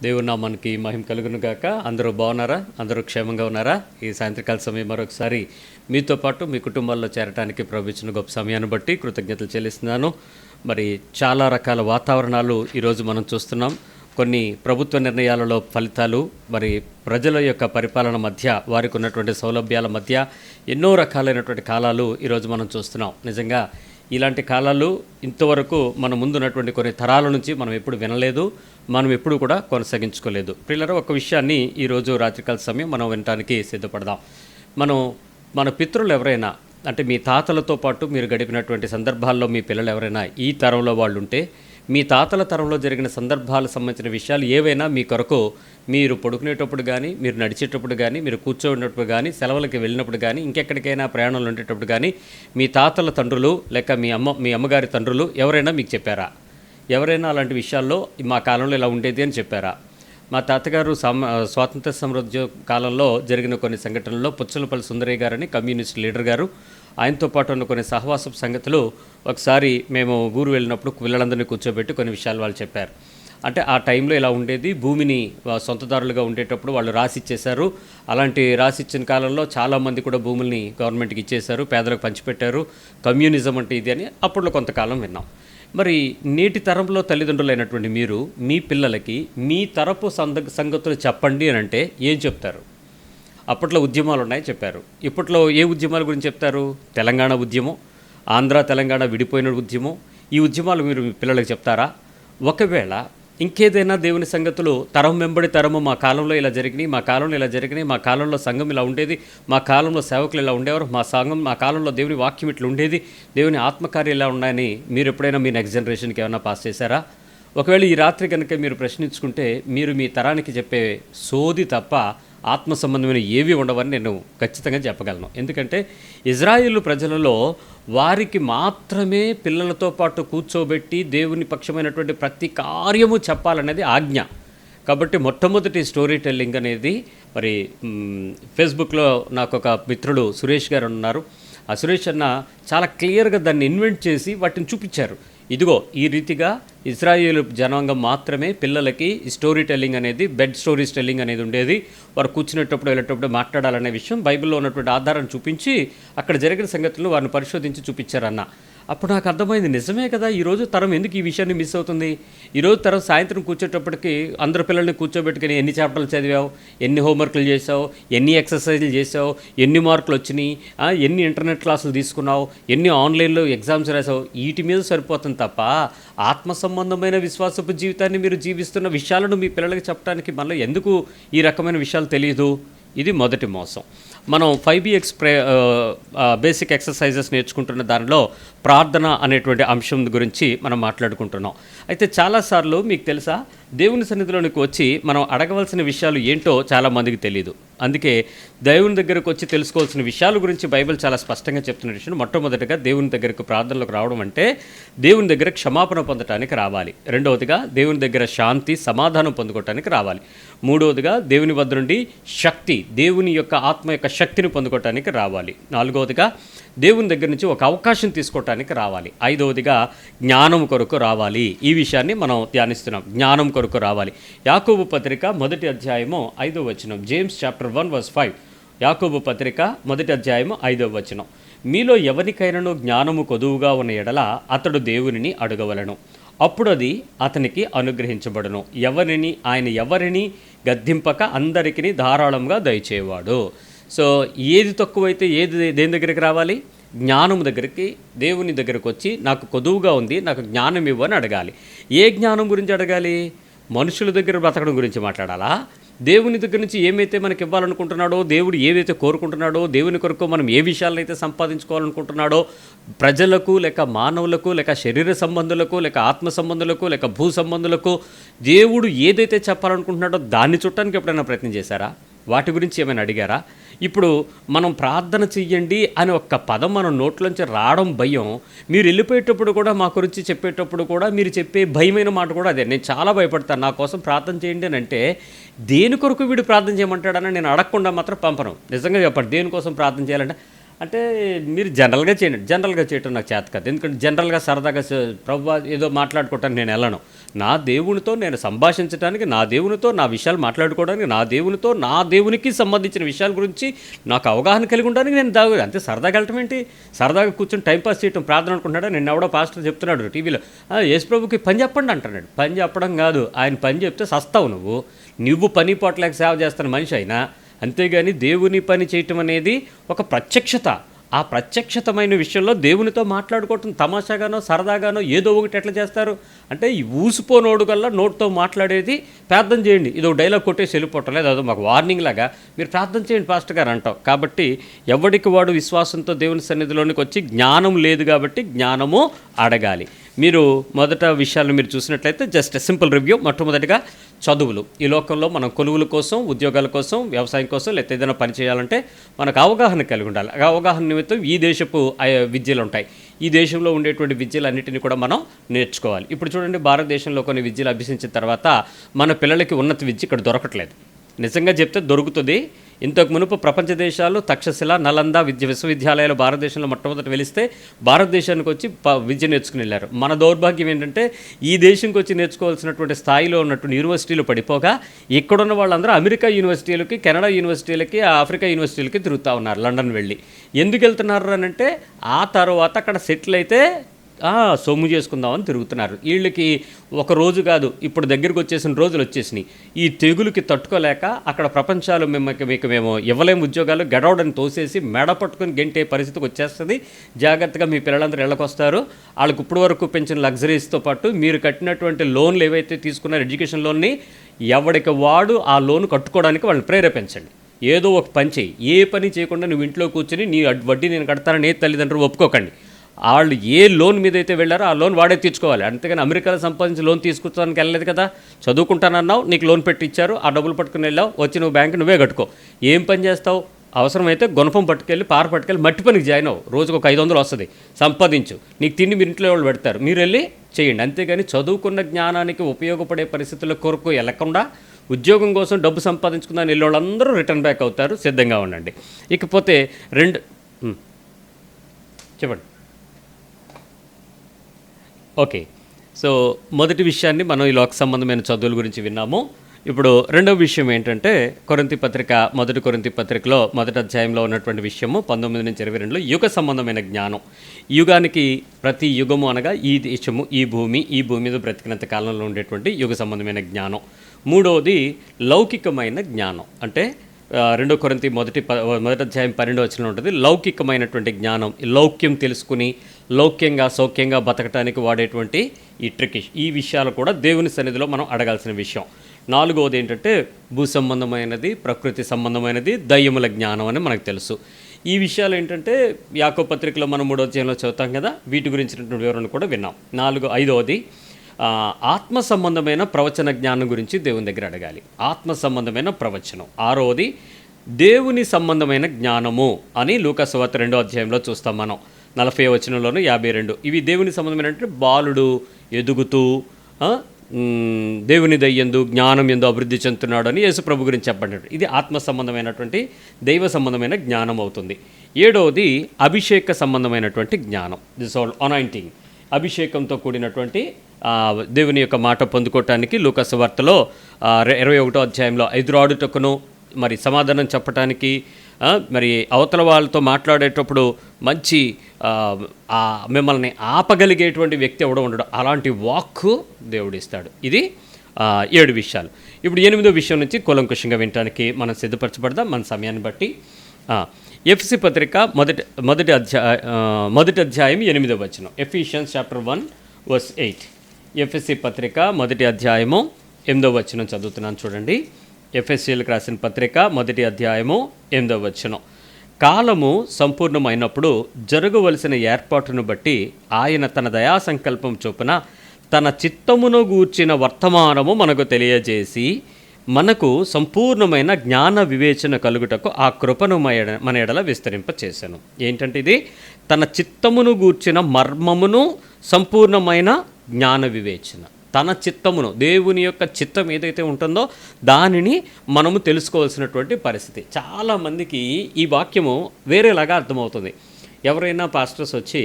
దేవుని నామానికి మహిమ కలుగును గాక. అందరూ బాగున్నారా? అందరూ క్షేమంగా ఉన్నారా? ఈ సాయంత్రకాల సమయం మరొకసారి మీతో పాటు మీ కుటుంబాల్లో చేరడానికి ప్రభుత్వ గొప్ప సమయాన్ని బట్టి కృతజ్ఞతలు చెల్లిస్తున్నాను. మరి చాలా రకాల వాతావరణాలు ఈరోజు మనం చూస్తున్నాం. కొన్ని ప్రభుత్వ నిర్ణయాలలో ఫలితాలు, మరి ప్రజల యొక్క పరిపాలన మధ్య, వారికి ఉన్నటువంటి సౌలభ్యాల మధ్య ఎన్నో రకాలైనటువంటి కాలాలు ఈరోజు మనం చూస్తున్నాం. నిజంగా ఇలాంటి కాలాలు ఇంతవరకు మన ముందున్నటువంటి కొన్ని తరాల నుంచి మనం ఎప్పుడు వినలేదు, మనం ఎప్పుడు కూడా కొనసాగించుకోలేదు. పిల్లలు, ఒక విషయాన్ని ఈరోజు రాత్రికాల సమయం మనం వినటానికి సిద్ధపడదాం. మన పితరులు ఎవరైనా, అంటే మీ తాతలతో పాటు మీరు గడిపినటువంటి సందర్భాల్లో మీ పిల్లలు ఎవరైనా ఈ తరంలో వాళ్ళు ఉంటే, మీ తాతల తరంలో జరిగిన సందర్భాలకు సంబంధించిన విషయాలు ఏవైనా మీ కొరకు మీరు పడుకునేటప్పుడు కానీ, మీరు నడిచేటప్పుడు కానీ, మీరు కూర్చోన్నప్పుడు కానీ, సెలవులకి వెళ్ళినప్పుడు కానీ, ఇంకెక్కడికైనా ప్రయాణంలో ఉండేటప్పుడు కానీ మీ తాతల తండ్రులు లేక మీ అమ్మగారి తండ్రులు ఎవరైనా మీకు చెప్పారా? ఎవరైనా అలాంటి విషయాల్లో మా కాలంలో ఇలా ఉండేది అని చెప్పారా? మా తాతగారు స్వాతంత్ర సమృద్ధి కాలంలో జరిగిన కొన్ని సంఘటనల్లో పుచ్చలపల్లి సుందరయ్య గారని కమ్యూనిస్ట్ లీడర్ గారు, ఆయనతో పాటు ఉన్న కొన్ని సహవాసపు సంగతులు ఒకసారి మేము ఊరు వెళ్ళినప్పుడు పిల్లలందరినీ కూర్చోబెట్టి కొన్ని విషయాలు వాళ్ళు చెప్పారు. అంటే ఆ టైంలో ఇలా ఉండేది, భూమిని సొంతదారులుగా ఉండేటప్పుడు వాళ్ళు రాసిచ్చేశారు. అలాంటి రాసిచ్చిన కాలంలో చాలామంది కూడా భూముల్ని గవర్నమెంట్కి ఇచ్చేశారు, పేదలకు పంచిపెట్టారు, కమ్యూనిజం అంటే ఇది అని అప్పట్లో కొంతకాలం విన్నాం. మరి నేటి తరంలో తల్లిదండ్రులైనటువంటి మీరు మీ పిల్లలకి మీ తరపు సంగతులు చెప్పండి అని అంటే ఏం చెప్తారు? అప్పట్లో ఉద్యమాలు ఉన్నాయి చెప్పారు. ఇప్పట్లో ఏ ఉద్యమాల గురించి చెప్తారు? తెలంగాణ ఉద్యమం, ఆంధ్ర తెలంగాణ విడిపోయిన ఉద్యమం, ఈ ఉద్యమాలు మీరు మీ పిల్లలకు చెప్తారా? ఒకవేళ ఇంకేదైనా దేవుని సంగతులు తరం వెంబడి తరము, మా కాలంలో ఇలా జరిగినాయి, మా కాలంలో ఇలా జరిగినాయి, మా కాలంలో సంఘం ఇలా ఉండేది, మా కాలంలో సేవకులు ఇలా ఉండేవారు, మా కాలంలో దేవుని వాక్యం ఇట్లా ఉండేది, దేవుని ఆత్మకార్యం ఇలా ఉన్నాయని మీరు ఎప్పుడైనా మీ నెక్స్ట్ జనరేషన్కి ఏమైనా పాస్ చేశారా? ఒకవేళ ఈ రాత్రి కనుక మీరు ప్రశ్నించుకుంటే మీరు మీ తరానికి చెప్పే సోది తప్ప ఆత్మ సంబంధమైన ఏవి ఉండవని నేను ఖచ్చితంగా చెప్పగలను. ఎందుకంటే ఇజ్రాయేలు ప్రజలలో వారికి మాత్రమే పిల్లలతో పాటు కూర్చోబెట్టి దేవుని పక్షమైనటువంటి ప్రతి కార్యము చెప్పాలనేది ఆజ్ఞ. కాబట్టి మొట్టమొదటి స్టోరీ టెల్లింగ్ అనేది మరి ఫేస్బుక్లో నాకు ఒక మిత్రుడు సురేష్ గారు ఉన్నారు. ఆ సురేష్ అన్న చాలా క్లియర్గా దాన్ని ఇన్వెంట్ చేసి వాటిని చూపించారు. ఇదిగో ఈ రీతిగా ఇజ్రాయేలు జనాంగం మాత్రమే పిల్లలకి స్టోరీ టెల్లింగ్ అనేది, బెడ్ స్టోరీస్ టెల్లింగ్ అనేది ఉండేది. వారు కూర్చునేటప్పుడు వెళ్ళేటప్పుడు మాట్లాడాలనే విషయం బైబిల్లో ఉన్నటువంటి ఆధారాన్ని చూపించి అక్కడ జరిగిన సంగతులను వారిని పరిశోధించి చూపించారన్న. అప్పుడు నాకు అర్థమైంది, నిజమే కదా, ఈరోజు తరం ఎందుకు ఈ విషయాన్ని మిస్ అవుతుంది? ఈరోజు తరం సాయంత్రం కూర్చోటప్పటికి అందరు పిల్లల్ని కూర్చోబెట్టుకుని ఎన్ని చాప్టర్లు చదివావు, ఎన్ని హోంవర్క్లు చేసావు, ఎన్ని ఎక్సర్సైజులు చేసావు, ఎన్ని మార్కులు వచ్చినాయి, ఎన్ని ఇంటర్నెట్ క్లాసులు తీసుకున్నావు, ఎన్ని ఆన్లైన్లో ఎగ్జామ్స్ రాసావు, వీటి మీద సరిపోతుంది తప్ప ఆత్మ సంబంధమైన విశ్వాసపు జీవితాన్ని మీరు జీవిస్తున్న విషయాలను మీ పిల్లలకి చెప్పడానికి మళ్ళీ ఎందుకు ఈ రకమైన విషయాలు తెలియదు? ఇది మొదటి మోసం. మనం 5BX బేసిక్ ఎక్సర్సైజెస్ నేర్చుకుంటున్న దానిలో ప్రార్థన అనేటువంటి అంశం గురించి మనం మాట్లాడుకుంటున్నాం. అయితే చాలాసార్లు మీకు తెలుసా, దేవుని సన్నిధిలోనికి వచ్చి మనం అడగవలసిన విషయాలు ఏంటో చాలామందికి తెలియదు. అందుకే దేవుని దగ్గరకు వచ్చి తెలుసుకోవాల్సిన విషయాల గురించి బైబిల్ చాలా స్పష్టంగా చెప్తున్న విషయం, మొట్టమొదటిగా దేవుని దగ్గరకు ప్రార్థనలకు రావడం అంటే దేవుని దగ్గర క్షమాపణ పొందటానికి రావాలి. రెండవదిగా దేవుని దగ్గర శాంతి సమాధానం పొందుకోవటానికి రావాలి. మూడవదిగా దేవుని వద్ద నుండి శక్తి, దేవుని యొక్క ఆత్మ యొక్క శక్తిని పొందుకోవటానికి రావాలి. నాలుగవదిగా దేవుని దగ్గర నుంచి ఒక అవకాశం తీసుకోవటానికి రావాలి. ఐదవదిగా జ్ఞానం కొరకు రావాలి. ఈ విషయాన్ని మనం ధ్యానిస్తున్నాం. జ్ఞానం కొరకు రావాలి. యాకోబు పత్రిక 1వ అధ్యాయము 5వ వచనం, జేమ్స్ చాప్టర్ 1:5. యాకోబు పత్రిక 1వ అధ్యాయము 5వ వచనం, మీలో ఎవరికైనాను జ్ఞానము కొదువుగా ఉన్న ఎడల అతడు దేవునిని అడగవలను, అప్పుడు అది అతనికి అనుగ్రహించబడును. ఆయన ఎవరిని గద్దింపక అందరికీ ధారాళంగా దయచేవాడు. సో ఏది తక్కువైతే దేని దగ్గరికి రావాలి? జ్ఞానం దగ్గరికి, దేవుని దగ్గరకు వచ్చి నాకు కొదువుగా ఉంది, నాకు జ్ఞానం ఇవ్వని అడగాలి. ఏ జ్ఞానం గురించి అడగాలి? మనుషుల దగ్గర బ్రతకడం గురించి మాట్లాడాలా? దేవుని దగ్గర నుంచి ఏమైతే మనకి ఇవ్వాలనుకుంటున్నాడో, దేవుడు ఏదైతే కోరుకుంటున్నాడో, దేవుని కొరకు మనం ఏ విషయాలనైతే సంపాదించుకోవాలనుకుంటున్నాడో, ప్రజలకు లేక మానవులకు లేక శరీర సంబంధులకు లేక ఆత్మ సంబంధులకు లేక భూ సంబంధులకు దేవుడు ఏదైతే చెప్పాలనుకుంటున్నాడో దాన్ని చుట్టానికి ఎప్పుడైనా ప్రయత్నం చేశారా? వాటి గురించి ఏమైనా అడిగారా? ఇప్పుడు మనం ప్రార్థన చెయ్యండి అని ఒక్క పదం మన నోట్లోంచి రావడం భయం. మీరు వెళ్ళిపోయేటప్పుడు కూడా మా గురించి చెప్పేటప్పుడు కూడా మీరు చెప్పే భయమైన మాట కూడా అదే, నేను చాలా భయపడతాను, నా కోసం ప్రార్థన చేయండి అని అంటే దేని కొరకు వీడు ప్రార్థన చేయమంటాడని నేను అడగకుండా మాత్రం పంపను. నిజంగా చెప్పండి, దేనికోసం ప్రార్థన చేయాలంటే అంటే మీరు జనరల్గా చేయండి. జనరల్గా చేయటం నాకు చేత కాదు. ఎందుకంటే జనరల్గా సరదాగా ప్రభువా ఏదో మాట్లాడుకోవటానికి నేను వెళ్ళను. నా దేవునితో నేను సంభాషించడానికి, నా దేవునితో నా విషయాలు మాట్లాడుకోవడానికి, నా దేవునితో నా దేవునికి సంబంధించిన విషయాల గురించి నాకు అవగాహన కలిగి ఉండడానికి నేను అంతే. సరదాగా వెళ్ళటం ఏంటి? సరదాగా కూర్చొని టైంపాస్ చేయటం ప్రార్థన అనుకుంటున్నాడా? నిన్న ఎవడో పాస్టర్ చెప్తున్నాడు టీవీలో, యేసు ప్రభుకి పని చెప్పండి అంటున్నాడు. పని చెప్పడం కాదు, ఆయన పని చెప్తే సస్తావు. నువ్వు పని పోట్లేక సేవ చేస్తున్న మనిషి అయినా, అంతేగాని దేవుని పని చేయటం అనేది ఒక ప్రత్యక్షత. ఆ ప్రత్యక్షతమైన విషయంలో దేవునితో మాట్లాడుకోవటం తమాషాగానో సరదాగానో ఏదో ఒకటి ఎట్లా చేస్తారు అంటే, ఈ ఊసిపోనోడు కల్లా నోటితో మాట్లాడేది ప్రార్థన చేయండి. ఇదో డైలాగ్ కొట్టేసి వెళ్ళిపోవటం లేదు, అదో మాకు వార్నింగ్ లాగా మీరు ప్రార్థన చేయండి పాస్టర్ గారు అంటాం. కాబట్టి ఎవడికి వాడు విశ్వాసంతో దేవుని సన్నిధిలోనికి వచ్చి, జ్ఞానం లేదు కాబట్టి జ్ఞానము అడగాలి. మీరు మొదట విషయాలను మీరు చూసినట్లయితే జస్ట్ సింపుల్ రివ్యూ. మొట్టమొదటిగా చదువులు. ఈ లోకంలో మనం కొలువుల కోసం, ఉద్యోగాల కోసం, వ్యవసాయం కోసం, లేకపోతే ఏదైనా పని చేయాలంటే మనకు అవగాహన కలిగి ఉండాలి. అవగాహన నిమిత్తం ఈ దేశపు విద్యలు ఉంటాయి. ఈ దేశంలో ఉండేటువంటి విద్యలన్నిటిని కూడా మనం నేర్చుకోవాలి. ఇప్పుడు చూడండి, భారతదేశంలో కొన్ని విద్యలు అభ్యసించిన తర్వాత మన పిల్లలకి ఉన్నత విద్య ఇక్కడ దొరకట్లేదు. నిజంగా చెప్తే దొరుకుతుంది. ఇంతకు మునుపు ప్రపంచ దేశాలు తక్షశిల, నలంద విశ్వవిద్యాలయాలు భారతదేశంలో మొట్టమొదటి వెలిస్తే భారతదేశానికి వచ్చి విద్య నేర్చుకుని వెళ్ళారు. మన దౌర్భాగ్యం ఏంటంటే, ఈ దేశంకి వచ్చి నేర్చుకోవాల్సినటువంటి స్థాయిలో ఉన్నటువంటి యూనివర్సిటీలు పడిపోగా ఇక్కడున్న వాళ్ళందరూ అమెరికా యూనివర్సిటీలకి, కెనడా యూనివర్సిటీలకి, ఆఫ్రికా యూనివర్సిటీలకి తిరుగుతూ ఉన్నారు లండన్ వెళ్ళి. ఎందుకు వెళ్తున్నారు అని అంటే, ఆ తర్వాత అక్కడ సెటిల్ అయితే సొమ్ము చేసుకుందామని తిరుగుతున్నారు. వీళ్ళకి ఒక రోజు కాదు, ఇప్పుడు దగ్గరికి వచ్చేసిన రోజులు వచ్చేసినాయి. ఈ తెగులుకి తట్టుకోలేక అక్కడ ప్రపంచాలు మీకు మేము ఇవ్వలేము ఉద్యోగాలు, గడవడని తోసేసి మెడ పట్టుకొని గెంటే పరిస్థితికి వచ్చేస్తుంది. జాగ్రత్తగా మీ పిల్లలందరూ ఇళ్ళకొస్తారు. వాళ్ళకి ఇప్పుడు వరకు పెంచిన లగ్జరీస్తో పాటు మీరు కట్టినటువంటి లోన్లు ఏవైతే తీసుకున్నారో ఎడ్యుకేషన్ లోన్ని, ఎవడికి వాడు ఆ లోన్ కట్టుకోవడానికి వాళ్ళని ప్రేరేపించండి. ఏదో ఒక పని చేయి. ఏ పని చేయకుండా నువ్వు ఇంట్లో కూర్చొని నీ వడ్డీ నేను కడతానని ఏ తల్లిదండ్రులు ఒప్పుకోకండి. వాళ్ళు ఏ లోన్ మీద అయితే వెళ్ళారో ఆ లోన్ వాడే తీర్చుకోవాలి. అంతేగాని అమెరికాలో సంపాదించి లోన్ తీసుకుంటానికి వెళ్ళలేదు కదా. చదువుకుంటానన్నావు, నీకు లోన్ పెట్టి ఇచ్చారు, ఆ డబ్బులు పట్టుకుని వెళ్ళావు, వచ్చి నువ్వు బ్యాంకు నువ్వే కట్టుకో. ఏం పని చేస్తావు? అవసరమైతే గుణపం పట్టుకెళ్ళి, పార పట్టుకెళ్ళి మట్టి పనికి జాయిన్ అవ్వు. రోజుకు ఒక 500 వస్తుంది, సంపాదించు. నీకు తిండి మీరు ఇంట్లో వాళ్ళు పెడతారు, మీరు వెళ్ళి చేయండి. అంతేగాని చదువుకున్న జ్ఞానానికి ఉపయోగపడే పరిస్థితుల కొరకు వెళ్ళకుండా ఉద్యోగం కోసం డబ్బు సంపాదించుకుందాని వెళ్ళే వాళ్ళందరూ రిటర్న్ బ్యాక్ అవుతారు. సిద్ధంగా ఉండండి. ఇకపోతే చెప్పండి. ఓకే, సో మొదటి విషయాన్ని మనం ఈ లోక సంబంధమైన చదువుల గురించి విన్నాము. ఇప్పుడు రెండవ విషయం ఏంటంటే, కొరింథీ పత్రిక, మొదటి కొరింథీ పత్రికలో మొదటి అధ్యాయంలో ఉన్నటువంటి విషయము 19 నుంచి 22లో యుగ సంబంధమైన జ్ఞానం. యుగానికి ప్రతి యుగము అనగా ఈ దేశము, ఈ భూమి మీద బ్రతికినంత కాలంలో ఉండేటువంటి యుగ సంబంధమైన జ్ఞానం. మూడవది లౌకికమైన జ్ఞానం. అంటే 2 కొరింథీ మొదటి అధ్యాయం 12వ వచనంలో ఉంటుంది, లౌకికమైనటువంటి జ్ఞానం. లౌక్యం తెలుసుకుని లౌక్యంగా సౌఖ్యంగా బతకటానికి వాడేటువంటి ఈ ట్రిక్. ఈ విషయాలు కూడా దేవుని సన్నిధిలో మనం అడగాల్సిన విషయం. నాలుగవది ఏంటంటే, భూ సంబంధమైనది, ప్రకృతి సంబంధమైనది, దయ్యముల జ్ఞానం అని మనకు తెలుసు. ఈ విషయాలు ఏంటంటే యాకోబు పత్రికలో మనం 3వ అధ్యాయంలో చదువుతాం కదా, వీటి గురించినటువంటి వివరణ కూడా విన్నాం. ఐదవది ఆత్మ సంబంధమైన ప్రవచన జ్ఞానం గురించి దేవుని దగ్గర అడగాలి. ఆత్మ సంబంధమైన ప్రవచనం. ఆరవది దేవుని సంబంధమైన జ్ఞానము అని లూకా సువార్త 2వ అధ్యాయంలో చూస్తాం మనం. 40వ వచనంలోను 52. ఇవి దేవుని సంబంధమైన అంటే, బాలుడు ఎదుగుతూ దేవుని దయ్యందు జ్ఞానం ఎందు అభివృద్ధి చెందుతున్నాడు అని యేసు ప్రభు గురించి చెప్పబడ్డాడు. ఇది ఆత్మ సంబంధమైనటువంటి దైవ సంబంధమైన జ్ఞానం అవుతుంది. 7వది అభిషేక సంబంధమైనటువంటి జ్ఞానం. This all anointing. అభిషేకంతో కూడినటువంటి దేవుని యొక్క మాట పొందుకోవటానికి లూకా సువార్తలో 21వ అధ్యాయంలో ఎదురాడుటకును, మరి సమాధానం చెప్పటానికి, మరి అవతల వాళ్ళతో మాట్లాడేటప్పుడు మంచి మిమ్మల్ని ఆపగలిగేటువంటి వ్యక్తి ఎవడో ఉండడు. అలాంటి వాక్కు దేవుడిస్తాడు. ఇది 7 విషయాలు. ఇప్పుడు 8వ విషయం నుంచి కూలంకుషంగా వినటానికి మనం సిద్ధపరచబడదాం మన సమయాన్ని బట్టి. ఎఫెసీ పత్రిక మొదటి అధ్యాయం 8వ వచనం. Ephesians chapter 1:8. ఎఫెసీ పత్రిక మొదటి అధ్యాయము 8వ వచనం చదువుతున్నాను చూడండి. ఎఫెసీలకు రాసిన పత్రిక మొదటి అధ్యాయము 8వ వచనం. కాలము సంపూర్ణమైనప్పుడు జరగవలసిన ఏర్పాటును బట్టి ఆయన తన దయా సంకల్పం చొప్పున తన చిత్తమును గూర్చిన వర్తమానము మనకు తెలియజేసి, మనకు సంపూర్ణమైన జ్ఞాన వివేచన కలుగుటకు ఆ కృపను మన ఎడల విస్తరింపచేశాను. ఏంటంటే, ఇది తన చిత్తమును గూర్చిన మర్మమును, సంపూర్ణమైన జ్ఞాన వివేచన. తన చిత్తమును, దేవుని యొక్క చిత్తం ఏదైతే ఉంటుందో దానిని మనము తెలుసుకోవాల్సినటువంటి పరిస్థితి. చాలామందికి ఈ వాక్యము వేరేలాగా అర్థమవుతుంది. ఎవరైనా పాస్టర్స్ వచ్చి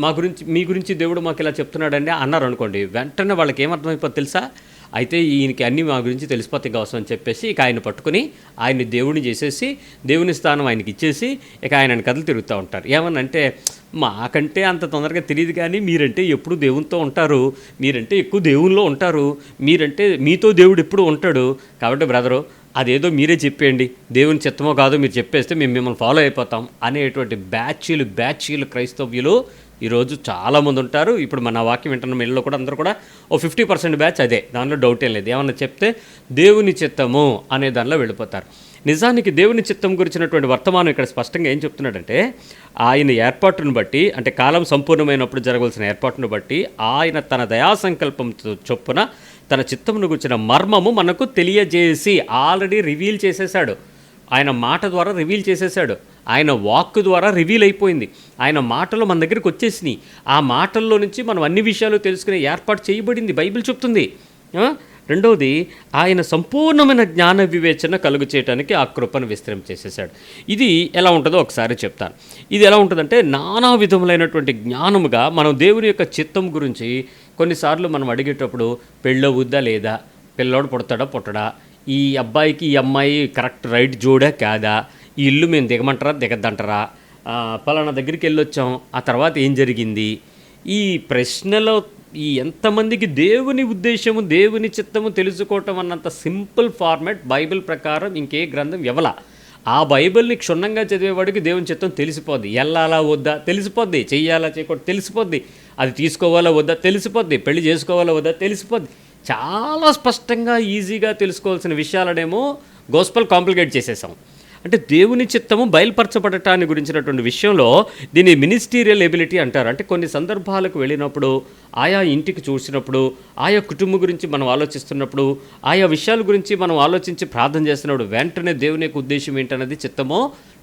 మా గురించి, మీ గురించి దేవుడు మాకు ఇలా చెప్తున్నాడండి అన్నారు అనుకోండి, వెంటనే వాళ్ళకి ఏమర్థమైపోతుంది తెలుసా? అయితే ఈయనకి అన్నీ మా గురించి తెలిసిపోతే అవసరం అని చెప్పేసి ఇక ఆయన పట్టుకుని ఆయన్ని దేవుడిని చేసేసి దేవుని స్థానం ఆయనకి ఇచ్చేసి ఇక ఆయన కథలు తిరుగుతూ ఉంటారు. ఏమనంటే, మాకంటే అంత తొందరగా తెలియదు కానీ మీరంటే ఎప్పుడు దేవునితో ఉంటారు, మీరంటే ఎక్కువ దేవుల్లో ఉంటారు, మీరంటే మీతో దేవుడు ఎప్పుడు ఉంటాడు, కాబట్టి బ్రదరు అదేదో మీరే చెప్పేయండి, దేవుని చిత్తమో కాదో మీరు చెప్పేస్తే మేము మిమ్మల్ని ఫాలో అయిపోతాం అనేటువంటి బ్యాచీలు క్రైస్తవ్యులు ఈరోజు చాలామంది ఉంటారు. ఇప్పుడు మన వాక్యం వింటున్న మెల్లో కూడా అందరూ కూడా 50% బ్యాచ్ అదే, దానిలో డౌట్ ఏం లేదు. ఏమన్నా చెప్తే దేవుని చిత్తము అనే దానిలో వెళ్ళిపోతారు. నిజానికి దేవుని చిత్తం గురించినటువంటి వర్తమానం ఇక్కడ స్పష్టంగా ఏం చెప్తున్నాడంటే, ఆయన ఏర్పాటును బట్టి, అంటే కాలం సంపూర్ణమైనప్పుడు జరగవలసిన ఏర్పాటును బట్టి ఆయన తన దయా సంకల్పం చొప్పున తన చిత్తమును గురించిన మర్మము మనకు తెలియజేసి ఆల్రెడీ రివీల్ చేసేసాడు. ఆయన మాట ద్వారా రివీల్ చేసేసాడు, ఆయన వాక్ ద్వారా రివీల్ అయిపోయింది, ఆయన మాటలు మన దగ్గరికి వచ్చేసినాయి. ఆ మాటల్లో నుంచి మనం అన్ని విషయాలు తెలుసుకునే ఏర్పాటు చేయబడింది బైబిల్ చెప్తుంది. రెండవది, ఆయన సంపూర్ణమైన జ్ఞాన వివేచన కలుగు చేయడానికి ఆ కృపను విస్తరించేసేసాడు. ఇది ఎలా ఉంటుందో ఒకసారి చెప్తాను. ఇది ఎలా ఉంటుందంటే, నానా విధములైనటువంటి జ్ఞానముగా మనం దేవుని యొక్క చిత్తం గురించి కొన్నిసార్లు మనం అడిగేటప్పుడు, పెళ్ళవుద్దా లేదా, పిల్లోడు పుడతాడా పుట్టడా, ఈ అబ్బాయికి ఈ అమ్మాయి కరెక్ట్ రైట్ జోడా కాదా, ఈ ఇల్లు మేము దిగమంటారా దిగద్దంటారా, పలానా దగ్గరికి వెళ్ళొచ్చాం ఆ తర్వాత ఏం జరిగింది, ఈ ప్రశ్నలో ఈ ఎంతమందికి దేవుని ఉద్దేశము, దేవుని చిత్తము తెలుసుకోవటం అన్నంత సింపుల్ ఫార్మాట్ బైబిల్ ప్రకారం ఇంకే గ్రంథం ఎవలా. ఆ బైబిల్ని క్షుణ్ణంగా చదివేవాడికి దేవుని చిత్తం తెలిసిపోద్ది. వెళ్ళాలా వద్దా తెలిసిపోద్ది, చెయ్యాలా చేయకూడదు తెలిసిపోద్ది, అది తీసుకోవాలా వద్దా తెలిసిపోద్ది, పెళ్లి చేసుకోవాలా వద్దా తెలిసిపోద్ది. చాలా స్పష్టంగా ఈజీగా తెలుసుకోవాల్సిన విషయాలనేమో గోస్పెల్ కాంప్లికేట్ చేసేసాం. అంటే దేవుని చిత్తము బయలుపరచబడటాన్ని గురించినటువంటి విషయంలో దీన్ని మినిస్టీరియల్ ఎబిలిటీ అంటారు. అంటే కొన్ని సందర్భాలకు వెళ్ళినప్పుడు, ఆయా ఇంటికి చూసినప్పుడు, ఆయా కుటుంబం గురించి మనం ఆలోచిస్తున్నప్పుడు, ఆయా విషయాల గురించి మనం ఆలోచించి ప్రార్థన చేస్తున్నప్పుడు వెంటనే దేవుని యొక్క ఉద్దేశం ఏంటన్నది చిత్తమో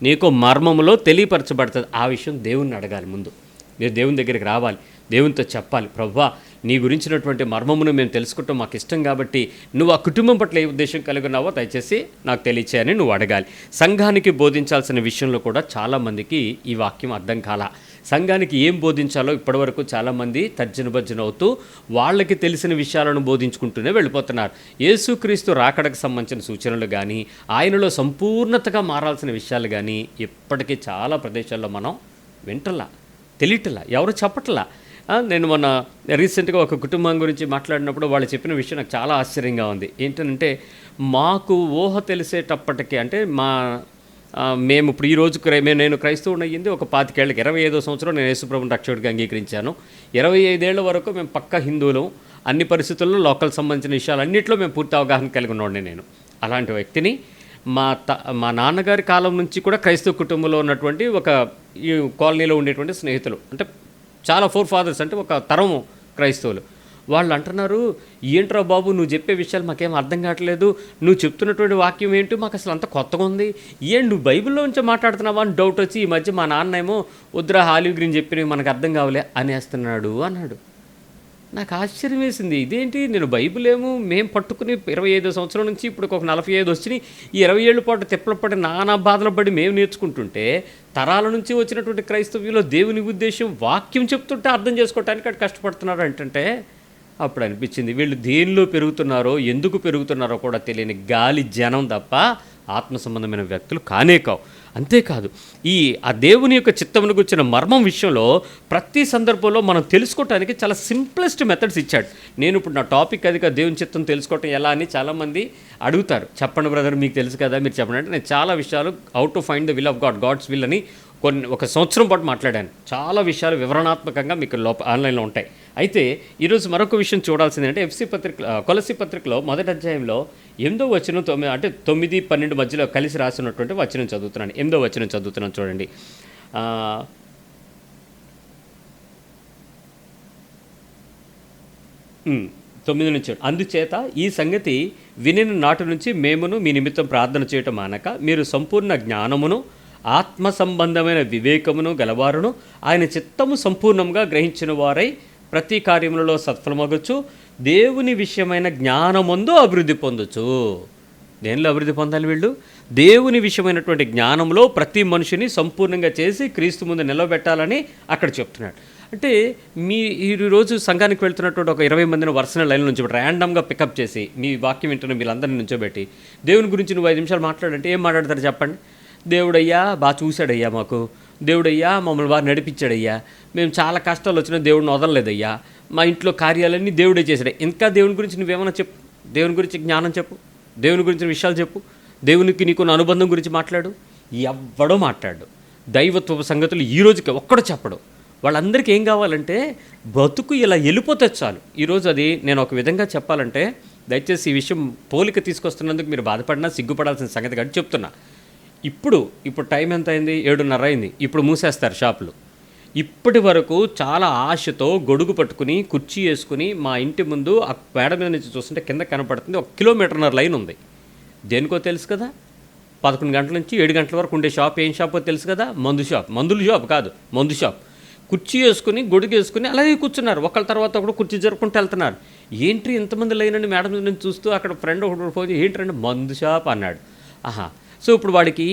నీకు మర్మములో తెలియపరచబడుతుంది. ఆ విషయం దేవుణ్ణి అడగాలి. ముందు మీరు దేవుని దగ్గరికి రావాలి, దేవునితో చెప్పాలి, ప్రభువా నీ గురించినటువంటి మర్మమును మేము తెలుసుకుంటాం, మాకు ఇష్టం కాబట్టి నువ్వు ఆ కుటుంబం పట్ల ఏ ఉద్దేశం కలిగి ఉన్నావో దయచేసి నాకు తెలియచేయని నువ్వు అడగాలి. సంఘానికి బోధించాల్సిన విషయంలో కూడా చాలామందికి ఈ వాక్యం అర్థం కాల. సంఘానికి ఏం బోధించాలో ఇప్పటివరకు చాలామంది తర్జన అవుతూ వాళ్ళకి తెలిసిన విషయాలను బోధించుకుంటూనే వెళ్ళిపోతున్నారు. యేసుక్రీస్తు రాకడకు సంబంధించిన సూచనలు కానీ, ఆయనలో సంపూర్ణతగా మారాల్సిన విషయాలు కానీ ఇప్పటికీ చాలా ప్రదేశాల్లో మనం వింటలా, తెలియటలా, ఎవరు చెప్పట్లా. నేను మొన్న రీసెంట్గా ఒక కుటుంబం గురించి మాట్లాడినప్పుడు వాళ్ళు చెప్పిన విషయం నాకు చాలా ఆశ్చర్యంగా ఉంది. ఏంటంటే, మాకు ఊహ తెలిసేటప్పటికీ, అంటే మేము ఇప్పుడు ఈ రోజు నేను క్రైస్తవుని అయ్యింది ఒక 25 ఏళ్ళకి, 25వ సంవత్సరం నేను యేసుప్రభుని రక్షకుడిగా అంగీకరించాను. 25 ఏళ్ల వరకు మేము పక్కా హిందువులం, అన్ని పరిస్థితుల్లో లోకల్ సంబంధించిన విషయాలన్నింటిలో మేము పూర్తి అవగాహన కలిగి ఉన్నవాడిని. నేను అలాంటి వ్యక్తిని. మా నాన్నగారి కాలం నుంచి కూడా క్రైస్తవ కుటుంబంలో ఉన్నటువంటి ఒక ఈ కాలనీలో ఉండేటువంటి స్నేహితులు, అంటే చాలా 4 fathers, అంటే ఒక తరము క్రైస్తవులు, వాళ్ళు అంటున్నారు, ఏంట్రా బాబు నువ్వు చెప్పే విషయాలు మాకేం అర్థం కావట్లేదు, నువ్వు చెప్తున్నటువంటి వాక్యం ఏంటి మాకు అసలు అంత కొత్తగా ఉంది, నువ్వు బైబిల్లో నుంచే మాట్లాడుతున్నావా అని డౌట్ వచ్చి ఈ మధ్య మా నాన్న ఏమో వద్దురా హాలివ్ గ్రీన్ చెప్పి మనకు అర్థం కావలే అనేస్తున్నాడు అన్నాడు. నాకు ఆశ్చర్యం వేసింది, ఇదేంటి, నేను బైబిల్ ఏమో మేము పట్టుకుని 25వ సంవత్సరం నుంచి ఇప్పుడు ఒక 45 వచ్చినాయి, ఈ 20 ఏళ్ళ పాటు తిప్పల పడి నానా బాధలు పడి మేము నేర్చుకుంటుంటే, తరాల నుంచి వచ్చినటువంటి క్రైస్తవ్యంలో దేవుని ఉద్దేశం వాక్యం చెప్తుంటే అర్థం చేసుకోవటానికి అటు కష్టపడుతున్నారు అంటే అప్పుడు అనిపించింది, వీళ్ళు దేనిలో పెరుగుతున్నారో ఎందుకు పెరుగుతున్నారో కూడా తెలియని గాలి జనం తప్ప ఆత్మ సంబంధమైన వ్యక్తులు కానే కావు. అంతేకాదు, ఆ దేవుని యొక్క చిత్తమును గురించిన మర్మం విషయంలో ప్రతి సందర్భంలో మనం తెలుసుకోవటానికి చాలా సింప్లెస్ట్ మెథడ్స్ ఇచ్చాడు. నేను ఇప్పుడు నా టాపిక్ అదిగా దేవుని చిత్తం తెలుసుకోవటం ఎలా అని చాలామంది అడుగుతారు. చెప్పండి బ్రదర్, మీకు తెలుసు కదా, మీరు చెప్పండి అంటే నేను చాలా విషయాలు how to find the will of God, God's will అని ఒక సంవత్సరం పాటు మాట్లాడాను. చాలా విషయాలు వివరణాత్మకంగా మీకు ఆన్లైన్లో ఉంటాయి. అయితే ఈరోజు మరొక విషయం చూడాల్సింది అంటే కొలస్సీ పత్రికలో 1వ అధ్యాయంలో 8వ వచనం, 9, 12 మధ్యలో కలిసి రాసినటువంటి వచనం చదువుతున్నాను. 8వ వచనం చదువుతున్నాను చూడండి. 9 నుంచి, అందుచేత ఈ సంగతి వినిన నాటి నుంచి మేమును మీ నిమిత్తం ప్రార్థన చేయటం మానక మీరు సంపూర్ణ జ్ఞానమును ఆత్మ సంబంధమైన వివేకమును గలవారును ఆయన చిత్తము సంపూర్ణంగా గ్రహించిన వారై ప్రతి కార్యములలో సత్ఫలమగొచ్చు, దేవుని విషయమైన జ్ఞానమందు అభివృద్ధి పొందొచ్చు. దేనిలో అభివృద్ధి పొందాలి వీళ్ళు? దేవుని విషయమైనటువంటి జ్ఞానంలో ప్రతి మనిషిని సంపూర్ణంగా చేసి క్రీస్తు ముందు నిలబెట్టాలని అక్కడ చెప్తున్నాడు. అంటే మీ ఈరోజు సంఘానికి వెళ్తున్నటువంటి ఒక 20 మందిని వరుసన లైన్లో నుంచోబెట్టి ర్యాండమ్గా పికప్ చేసి మీ వాక్యం వింటున్న వీళ్ళందరినీ నుంచోబెట్టి దేవుని గురించి నువ్వు 5 నిమిషాలు మాట్లాడంటే ఏం మాట్లాడతారు చెప్పండి? దేవుడయ్యా బాగా చూశాడయ్యా, మాకు దేవుడయ్యా మమ్మల్ని బాగా నడిపించాడయ్యా, మేము చాలా కష్టాలు వచ్చినా దేవుడిని వదలలేదయ్యా, మా ఇంట్లో కార్యాలన్నీ దేవుడే చేశాడు. ఇంకా దేవుని గురించి నువ్వేమన్నా చెప్పు, దేవుని గురించి జ్ఞానం చెప్పు, దేవుని గురించిన విషయాలు చెప్పు, దేవునికి నీకున్న అనుబంధం గురించి మాట్లాడు. ఎవ్వడో మాట్లాడు. దైవత్వ సంగతులు ఈ రోజుకి ఒక్కడో చెప్పడు. వాళ్ళందరికీ ఏం కావాలంటే బతుకు ఇలా వెళ్ళిపోతే చాలు. ఈరోజు అది నేను ఒక విధంగా చెప్పాలంటే, దయచేసి ఈ విషయం పోలిక తీసుకొస్తున్నందుకు మీరు బాధపడినా సిగ్గుపడాల్సిన సంగతి కానీ చెప్తున్నా. ఇప్పుడు టైం ఎంత అయింది? 7:30 అయింది. ఇప్పుడు మూసేస్తారు షాపులు. ఇప్పటి వరకు చాలా ఆశతో గొడుగు పట్టుకుని కుర్చీ వేసుకుని మా ఇంటి ముందు ఆ పేడ మీద నుంచి చూస్తుంటే కింద కనపడుతుంది 1.5 కిలోమీటర్ లైన్ ఉంది. దేనికో తెలుసు కదా, 11 గంటల నుంచి 7 గంటల వరకు ఉండే షాప్ ఏం షాపో తెలుసు కదా, మందుల షాప్ కాదు, మందు షాప్. కుర్చీ వేసుకుని గొడుగు వేసుకుని అలాగే కూర్చున్నారు. ఒకళ్ళ తర్వాత ఒకడు కుర్చీ జరుపుకుంటూ వెళ్తున్నారు. ఏంటి ఇంతమంది లైన్ అని మేడం నుంచి చూస్తూ అక్కడ ఫ్రెండ్ ఒకటి ఫోన్ ఏంటంటే మందు షాప్ అన్నాడు. ఆహా, సో ఇప్పుడు వాడికి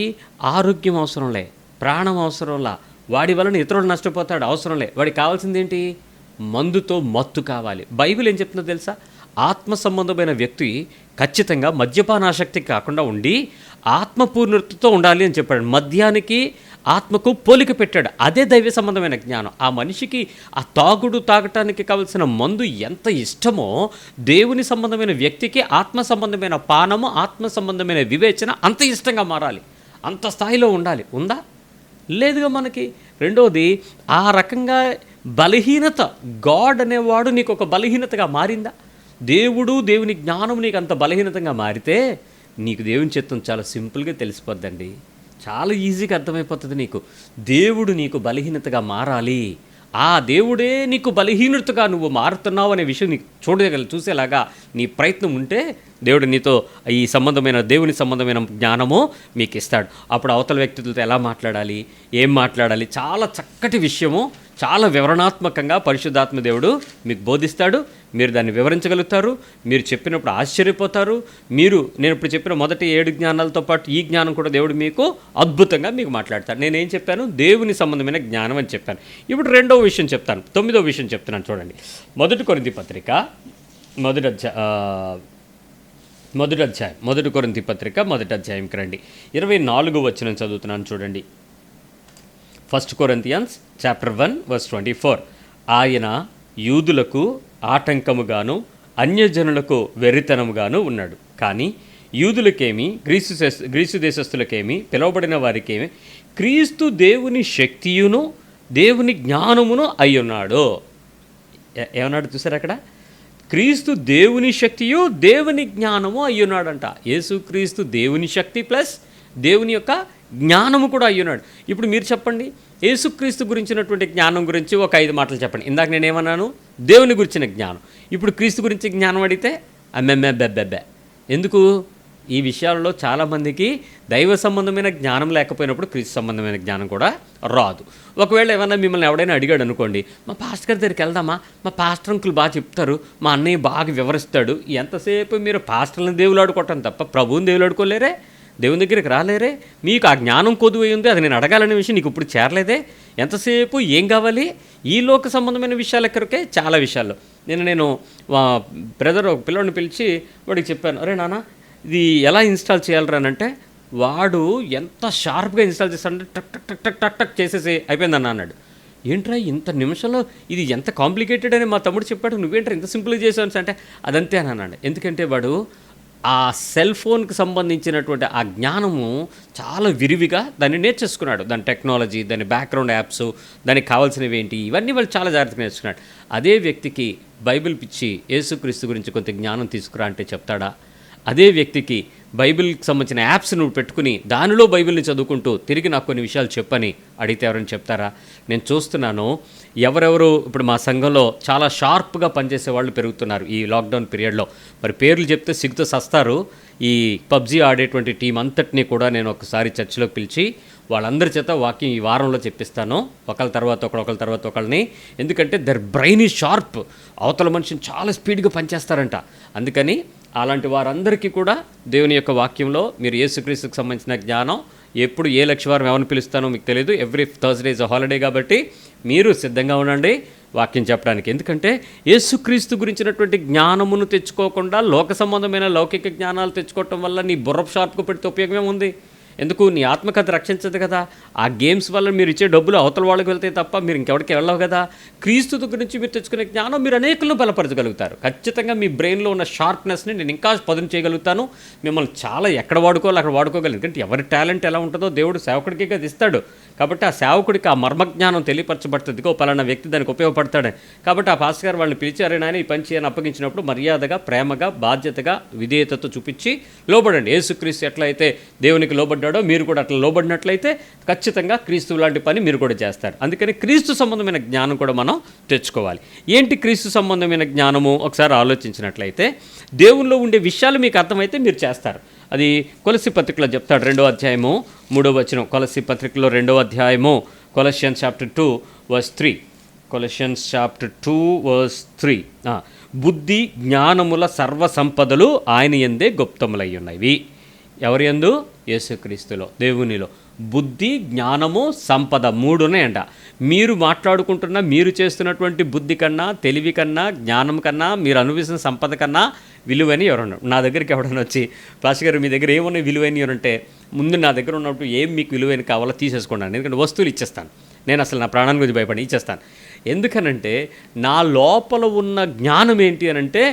ఆరోగ్యం అవసరంలే, ప్రాణం అవసరంలా, వాడి వలన ఇతరులు నష్టపోతాడు అవసరంలే. వాడికి కావాల్సింది ఏంటి? మందుతో మత్తు కావాలి. బైబిల్ ఏం చెప్తుందో తెలుసా? ఆత్మ సంబంధమైన వ్యక్తి ఖచ్చితంగా మద్యపానాసక్తి కాకుండా ఉండి ఆత్మపూర్ణతతో ఉండాలి అని చెప్పాడు. మద్యానికి ఆత్మకు పోలిక పెట్టాడు. అదే దైవ సంబంధమైన జ్ఞానం. ఆ మనిషికి ఆ తాగటానికి కావలసిన మందు ఎంత ఇష్టమో దేవుని సంబంధమైన వ్యక్తికి ఆత్మ సంబంధమైన పానము, ఆత్మ సంబంధమైన వివేచన అంత ఇష్టంగా మారాలి. అంత స్థాయిలో ఉండాలి. ఉందా? లేదుగా మనకి. రెండోది, ఆ రకంగా బలహీనత, గాడ్ అనేవాడు నీకు ఒక బలహీనతగా మారిందా? దేవుడు, దేవుని జ్ఞానం నీకు అంత బలహీనతగా మారితే నీకు దేవుని చిత్తం చాలా సింపుల్గా తెలిసిపోద్దండి. చాలా ఈజీగా అర్థమైపోతుంది నీకు. దేవుడు నీకు బలహీనతగా మారాలి, ఆ దేవుడే నీకు బలహీనతగా నువ్వు మారుతున్నావు అనే విషయం నీకు చూసేలాగా నీ ప్రయత్నం ఉంటే దేవుడు నీతో ఈ దేవుని సంబంధమైన జ్ఞానము మీకు ఇస్తాడు. అప్పుడు అవతల వ్యక్తులతో ఎలా మాట్లాడాలి, ఏం మాట్లాడాలి, చాలా చక్కటి విషయము, చాలా వివరణాత్మకంగా పరిశుద్ధాత్మ దేవుడు మీకు బోధిస్తాడు. మీరు దాన్ని వివరించగలుగుతారు. మీరు చెప్పినప్పుడు ఆశ్చర్యపోతారు. నేను ఇప్పుడు చెప్పిన మొదటి 7 జ్ఞానాలతో పాటు ఈ జ్ఞానం కూడా దేవుడు మీకు అద్భుతంగా మీకు మాట్లాడతాడు. నేనేం చెప్పాను? దేవుని సంబంధమైన జ్ఞానం అని చెప్పాను. ఇప్పుడు రెండవ విషయం చెప్తాను, 9వ విషయం చెప్తున్నాను చూడండి. 1 కొరింథీ పత్రిక 1 కొరింథీ పత్రిక 1వ అధ్యాయంకి రండి. 24వ వచనం చదువుతున్నాను చూడండి. 1 Corinthians chapter 1 verse 24. ఆయన యూదులకు ఆటంకముగాను అన్యజనులకు వెర్రితనముగాను ఉన్నాడు. కానీ యూదులకేమి గ్రీసు దేశస్థులకేమి పిలువబడిన వారికేమి క్రీస్తు దేవుని శక్తియును దేవుని జ్ఞానమును అయ్యున్నాడు. ఏమన్నాడు చూసారు అక్కడ? క్రీస్తు దేవుని శక్తియు దేవుని జ్ఞానము అయ్యున్నాడంట. యేసుక్రీస్తు దేవుని శక్తి ప్లస్ దేవుని యొక్క జ్ఞానము కూడా అయ్యున్నాడు. ఇప్పుడు మీరు చెప్పండి, యేసుక్రీస్తు గురించినటువంటి జ్ఞానం గురించి ఒక 5 మాటలు చెప్పండి. ఇందాక నేనేమన్నాను? దేవుని గురించిన జ్ఞానం. ఇప్పుడు క్రీస్తు గురించి జ్ఞానం అడిగితే బెబ్బెబ్బె. ఎందుకు? ఈ విషయాలలో చాలామందికి దైవ సంబంధమైన జ్ఞానం లేకపోయినప్పుడు క్రీస్తు సంబంధమైన జ్ఞానం కూడా రాదు. ఒకవేళ ఏమన్నా మిమ్మల్ని ఎవడైనా అడిగాడు అనుకోండి, మా పాస్టర్ గారి దగ్గరికి వెళ్దామా, మా పాస్టర్ అంకుల్ బాగా చెప్తారు, మా అన్నయ్య బాగా వివరిస్తాడు. ఎంతసేపు మీరు పాస్టర్లను దేవులాడుకోవటం తప్ప ప్రభువుని దేవులాడుకోలేరే, దేవుని దగ్గరికి రాలేరే. మీకు ఆ జ్ఞానం కొదువై ఉంది, అది నేను అడగాలనే విషయం నీకు ఇప్పుడు చేరలేదే. ఎంతసేపు ఏం కావాలి? ఈ లోక సంబంధమైన విషయాల ఎక్కడికే చాలా విషయాల్లో. నేను బ్రదర్ ఒక పిల్లడిని పిలిచి వాడికి చెప్పాను, అరే నాన్న ఇది ఎలా ఇన్స్టాల్ చేయాలరానంటే వాడు ఎంత షార్ప్గా ఇన్స్టాల్ చేస్తాడంటే టక్ టక్ టక్ టక్ టక్ టక్ చేసేసి అయిపోయిందన్న అన్నాడు. ఏంట్రా ఇంత నిమిషంలో ఇది ఎంత కాంప్లికేటెడ్ అని మా తమ్ముడు చెప్పాడు, నువ్వేంట్రా ఇంత సింపుల్గా చేసావు అంటే అదంతే అని అన్నాడు. ఎందుకంటే వాడు ఆ సెల్ ఫోన్కి సంబంధించినటువంటి ఆ జ్ఞానము చాలా విరివిగా దాన్ని నేర్చేసుకున్నాడు. దాని టెక్నాలజీ, దాని బ్యాక్గ్రౌండ్ యాప్స్, దానికి కావాల్సినవి ఏంటి, ఇవన్నీ వాళ్ళు చాలా జాగ్రత్తగా నేర్చుకున్నాడు. అదే వ్యక్తికి బైబిల్ పిచ్చి యేసుక్రీస్తు గురించి కొంత జ్ఞానం తీసుకురా అంటే చెప్తాడా? అదే వ్యక్తికి బైబిల్కి సంబంధించిన యాప్స్ నువ్వు పెట్టుకుని దానిలో బైబిల్ని చదువుకుంటూ తిరిగి నాకు కొన్ని విషయాలు చెప్పని అడిగితే ఎవరైనా చెప్తారా? నేను చూస్తున్నాను ఎవరెవరు ఇప్పుడు మా సంఘంలో చాలా షార్ప్గా పనిచేసే వాళ్ళు పెరుగుతున్నారు ఈ లాక్డౌన్ పీరియడ్లో. మరి పేర్లు చెప్తే సిగ్గుతో సస్తారు. ఈ పబ్జీ ఆడేటువంటి టీం అంతటినీ కూడా నేను ఒకసారి చర్చిలోకి పిలిచి వాళ్ళందరి చేత వాక్యం ఈ వారంలో చెప్పిస్తాను, ఒకళ్ళ తర్వాత ఒకళ్ళని. ఎందుకంటే దర్ బ్రెయిన్ ఈజ్ షార్ప్, అవతల మనిషిని చాలా స్పీడ్గా పనిచేస్తారంట. అందుకని అలాంటి వారందరికీ కూడా దేవుని యొక్క వాక్యంలో మీరు యేసుక్రీస్తుకు సంబంధించిన జ్ఞానం ఎప్పుడు ఏ లక్షవారం ఎవరిని పిలుస్తానో మీకు తెలియదు. ఎవ్రీ థర్స్డే ఇస్ హాలిడే కాబట్టి మీరు సిద్ధంగా ఉండండి వాక్యం చెప్పడానికి. ఎందుకంటే యేసుక్రీస్తు గురించినటువంటి జ్ఞానమును తెచ్చుకోకుండా లోక సంబంధమైన లౌకిక జ్ఞానాలు తెచ్చుకోవటం వల్ల నీ బుర్ర షార్ప్కు పెడితే ఉపయోగమే ఉంది? ఎందుకు? నీ ఆత్మకథ రక్షించదు కదా. ఆ గేమ్స్ వల్ల మీరు ఇచ్చే డబ్బులు అవతల వాళ్ళకి వెళ్తే తప్ప మీరు ఇంకెవరికి వెళ్ళవు కదా. క్రీస్తు దగ్గర నుంచి మీరు తెచ్చుకునే జ్ఞానం మీరు అనేకులను బలపరచగలుగుతారు. ఖచ్చితంగా మీ బ్రెయిన్లో ఉన్న షార్ప్నెస్ని నేను ఇంకా పదును చేయగలుగుతాను. మిమ్మల్ని చాలా ఎక్కడ వాడుకోవాలి అక్కడ వాడుకోగలను. ఎందుకంటే ఎవరి టాలెంట్ ఎలా ఉంటుందో దేవుడు సేవకుడికి కదా ఇస్తాడు. కాబట్టి ఆ సేవకుడికి ఆ మర్మజ్ఞానం తెలియపరచబడుతుంది, పలానా వ్యక్తి దానికి ఉపయోగపడతాడని. కాబట్టి ఆ పాస్టర్ గారు వాళ్ళని పిలిచారు, నాయన ఈ పని చేయని అప్పగించినప్పుడు మర్యాదగా, ప్రేమగా, బాధ్యతగా, విధేయతతో చూపించి లోబడండి. యేసుక్రీస్తు ఎట్లా అయితే దేవునికి లోబడ్డాడో మీరు కూడా అట్లా లోబడినట్లయితే ఖచ్చితంగా క్రీస్తు లాంటి పని మీరు కూడా చేస్తారు. అందుకని క్రీస్తు సంబంధమైన జ్ఞానం కూడా మనం తెచ్చుకోవాలి. ఏంటి క్రీస్తు సంబంధమైన జ్ఞానము? ఒకసారి ఆలోచించినట్లయితే దేవునిలో ఉండే విషయాలు మీకు అర్థమైతే మీరు చేస్తారు. అది కొలస్సీ పత్రికలో చెప్తాడు, 2వ అధ్యాయము 3వ వచనం. కొలస్సీ పత్రికలో 2వ అధ్యాయము, Colossians chapter 2 verse 3. Colossians chapter 2 verse 3. బుద్ధి జ్ఞానముల సర్వ సంపదలు ఆయన యందే గుప్తములై ఉన్నవి. ఎవరి యందు? యేసుక్రీస్తులో, దేవునిలో. బుద్ధి, జ్ఞానము, సంపద 3 ఉన్నాయంట. మీరు మాట్లాడుకుంటున్న, మీరు చేస్తున్నటువంటి బుద్ధి కన్నా, తెలివి కన్నా, జ్ఞానం కన్నా, మీరు అనుభవిస్తున్న సంపద కన్నా విలువైన ఎవరున్నారు? నా దగ్గరికి ఎవడన్నా వచ్చి, పాస్టర్ గారు మీ దగ్గర ఏమున్నాయి విలువైన ఎవరంటే, ముందు నా దగ్గర ఉన్నప్పుడు ఏం మీకు విలువైన కావాలో తీసేసుకున్నాను. ఎందుకంటే వస్తువులు ఇచ్చేస్తాను. నేను అసలు నా ప్రాణాన్ని గురించి భయపడి ఇచ్చేస్తాను. ఎందుకనంటే నా లోపల ఉన్న జ్ఞానం ఏంటి అనంటే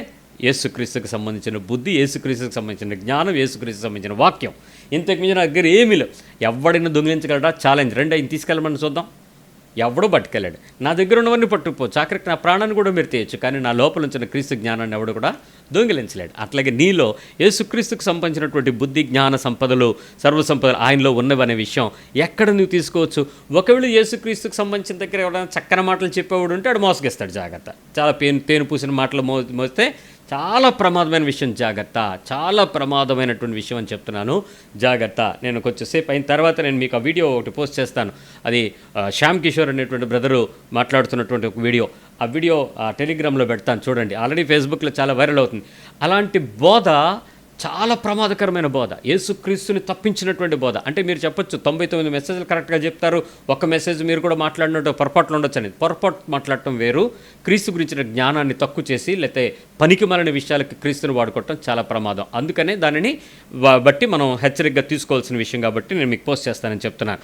యేసుక్రీస్తుకు సంబంధించిన బుద్ధి, యేసుక్రీస్తుకు సంబంధించిన జ్ఞానం, యేసుక్రీస్తుకు సంబంధించిన వాక్యం. ఇంతకు మించి నా దగ్గర ఏమీ లేవు. ఎవడైనా దొంగిలించగలడా? ఛాలెంజ్. రండి ఆయన తీసుకెళ్ళమని చూద్దాం. ఎవడో పట్టుకెళ్ళాడు. నా దగ్గర ఉన్నవన్నీ పట్టుకుపోవచ్చు, ఆఖరికి నా ప్రాణాన్ని కూడా మీరు తీయచ్చు. కానీ నా లోపల ఉంచిన క్రీస్తు జ్ఞానాన్ని ఎవడు కూడా దొంగిలించలేడు. అట్లాగే నీలో యేసుక్రీస్తుకు సంబంధించినటువంటి బుద్ధి, జ్ఞాన సంపదలు, సర్వసంపదలు ఆయనలో ఉన్నవనే విషయం ఎక్కడ నువ్వు తీసుకోవచ్చు. ఒకవేళ యేసుక్రీస్తుకు సంబంధించిన దగ్గర ఎవరైనా చక్కని మాటలు చెప్పేవాడు ఉంటే ఆడు మోసగిస్తాడు. జాగ్రత్త. చాలా తేను పూసిన మాటలు మోస్తే చాలా ప్రమాదమైన విషయం. జాగ్రత్త. చాలా ప్రమాదమైనటువంటి విషయం అని చెప్తున్నాను. జాగ్రత్త. నేను కొంచెంసేపు అయిన తర్వాత నేను మీకు ఆ వీడియో ఒకటి పోస్ట్ చేస్తాను. అది శ్యామ్ కిషోర్ అనేటువంటి బ్రదరు మాట్లాడుతున్నటువంటి ఒక వీడియో. ఆ వీడియో టెలిగ్రామ్లో పెడతాను, చూడండి. ఆల్రెడీ ఫేస్బుక్లో చాలా వైరల్ అవుతుంది. అలాంటి బోధ చాలా ప్రమాదకరమైన బోధ, యేసుక్రీస్తుని తప్పించినటువంటి బోధ. అంటే మీరు చెప్పొచ్చు 99 మెసేజ్లు కరెక్ట్గా చెప్తారు, ఒక్క మెసేజ్ మీరు కూడా మాట్లాడినట్టు పొరపాట్లు ఉండొచ్చు అనేది. పొరపాటు మాట్లాడటం వేరు, క్రీస్తు గురించిన జ్ఞానాన్ని తక్కువ చేసి లేకపోతే పనికి మాలిన విషయాలకి క్రీస్తుని వాడుకోవటం చాలా ప్రమాదం. అందుకనే దానిని బట్టి మనం హెచ్చరికగా తీసుకోవాల్సిన విషయం కాబట్టి నేను మీకు పోస్ట్ చేస్తానని చెప్తున్నాను.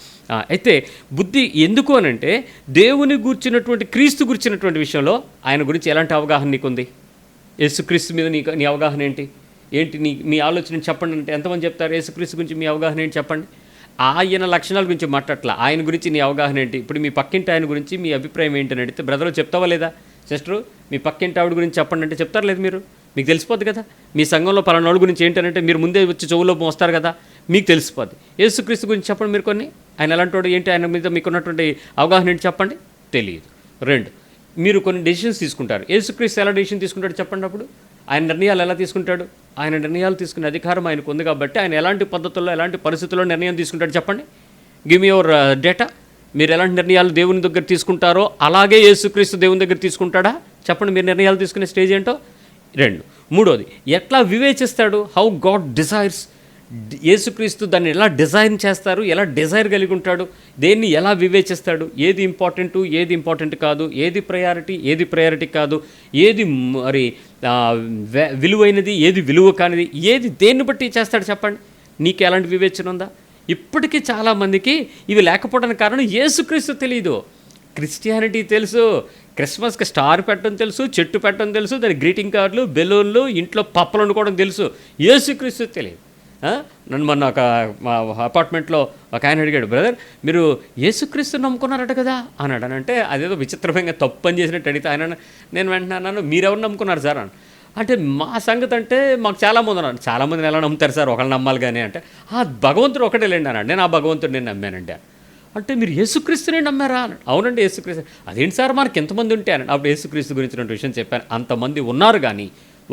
అయితే బుద్ధి ఎందుకు అనంటే దేవుని గురించినటువంటి, క్రీస్తు గురించినటువంటి విషయంలో ఆయన గురించి ఎలాంటి అవగాహన నీకుంది? యేసుక్రీస్తు మీద నీ అవగాహన ఏంటి? మీ ఆలోచన చెప్పండి అంటే ఎంతమంది చెప్తారు? యేసుక్రీస్తు గురించి మీ అవగాహన ఏంటి చెప్పండి. ఆయన లక్షణాల గురించి మాట్లాడట్లా, ఆయన గురించి నీ అవగాహన ఏంటి? ఇప్పుడు మీ పక్కింటి ఆయన గురించి మీ అభిప్రాయం ఏంటని అడిగితే బ్రదర్ చెప్తావా లేదా? సిస్టరు మీ పక్కింటి ఆవిడ గురించి చెప్పండి అంటే చెప్తారు లేదు? మీకు తెలిసిపోద్ది కదా. మీ సంఘంలో పలానాడు గురించి ఏంటంటే మీరు ముందే వచ్చి చెవులో మోస్తారు కదా, మీకు తెలిసిపోద్ది. యేసుక్రీస్తు గురించి చెప్పండి మీరు కొన్ని. ఆయన ఎలాంటి వాడు ఏంటి, ఆయన మీద మీకున్నటువంటి అవగాహన ఏంటి చెప్పండి. తెలియదు. 2, మీరు కొన్ని డెసిషన్స్ తీసుకుంటారు. యేసుక్రీస్తు ఎలా డెసిషన్ తీసుకుంటాడు చెప్పండి. అప్పుడు ఆయన నిర్ణయాలు ఎలా తీసుకుంటాడు? ఆయన నిర్ణయాలు తీసుకునే అధికారం ఆయనకు ఉంది కాబట్టి ఆయన ఎలాంటి పద్ధతుల్లో, ఎలాంటి పరిస్థితుల్లో నిర్ణయం తీసుకుంటాడు చెప్పండి. Give me your data. మీరు ఎలాంటి నిర్ణయాలు దేవుని దగ్గర తీసుకుంటారో అలాగే యేసుక్రీస్తు దేవుని దగ్గర తీసుకుంటాడా చెప్పండి. మీరు నిర్ణయాలు తీసుకునే స్టేజ్ ఏంటో. 2, 3వది ఎట్లా వివేచిస్తాడు? How God desires. యేసుక్రీస్తు దాన్ని ఎలా డిజైన్ చేస్తారు, ఎలా డిజైర్ కలిగి ఉంటాడు, దేన్ని ఎలా వివేచిస్తాడు, ఏది ఇంపార్టెంటు, ఏది ఇంపార్టెంట్ కాదు, ఏది ప్రయారిటీ కాదు, ఏది మరి విలువైనది, ఏది విలువ కానిది, ఏది దేన్ని బట్టి చేస్తాడు చెప్పండి. నీకు ఎలాంటి వివేచన ఉందా? ఇప్పటికీ చాలామందికి ఇవి లేకపోవడానికి కారణం యేసుక్రీస్తు తెలియదు. క్రిస్టియానిటీ తెలుసు, క్రిస్మస్కి స్టార్ పెట్టడం తెలుసు, చెట్టు పెట్టడం తెలుసు, దాని గ్రీటింగ్ కార్డులు, బెలూన్లు, ఇంట్లో పప్పలు వండుకోవడం తెలుసు. యేసుక్రీస్తు తెలియదు. నన్ను మొన్న ఒక అపార్ట్మెంట్లో ఒక ఆయన అడిగాడు, బ్రదర్ మీరు యేసుక్రీస్తు నమ్ముకున్నారట కదా అన్నాడు. అని అంటే అదేదో విచిత్రమైన తప్పు అని చేసినట్టు అడిగితే ఆయన, నేను వెంటనే అన్నాను మీరెవరు నమ్ముకున్నారు సార్ అని. అంటే మా సంగతి అంటే మాకు చాలామంది ఉన్నారు. చాలామందిని ఎలా నమ్ముతారు సార్, ఒకళ్ళు నమ్మాలి కానీ అంటే భగవంతుడు ఒకటే లేండి అన్నాడు. నేను ఆ భగవంతుడు నేను నమ్మానండి. అంటే మీరు యేసుక్రీస్తునే నమ్మారా అన్నాడు. అవునండి యేసుక్రీస్తు. అదేంటి సార్ మనకి ఎంతమంది ఉంటే అన్నాడు. అప్పుడు యేసుక్రీస్తు గురించిన విషయం చెప్పాను. అంతమంది ఉన్నారు కానీ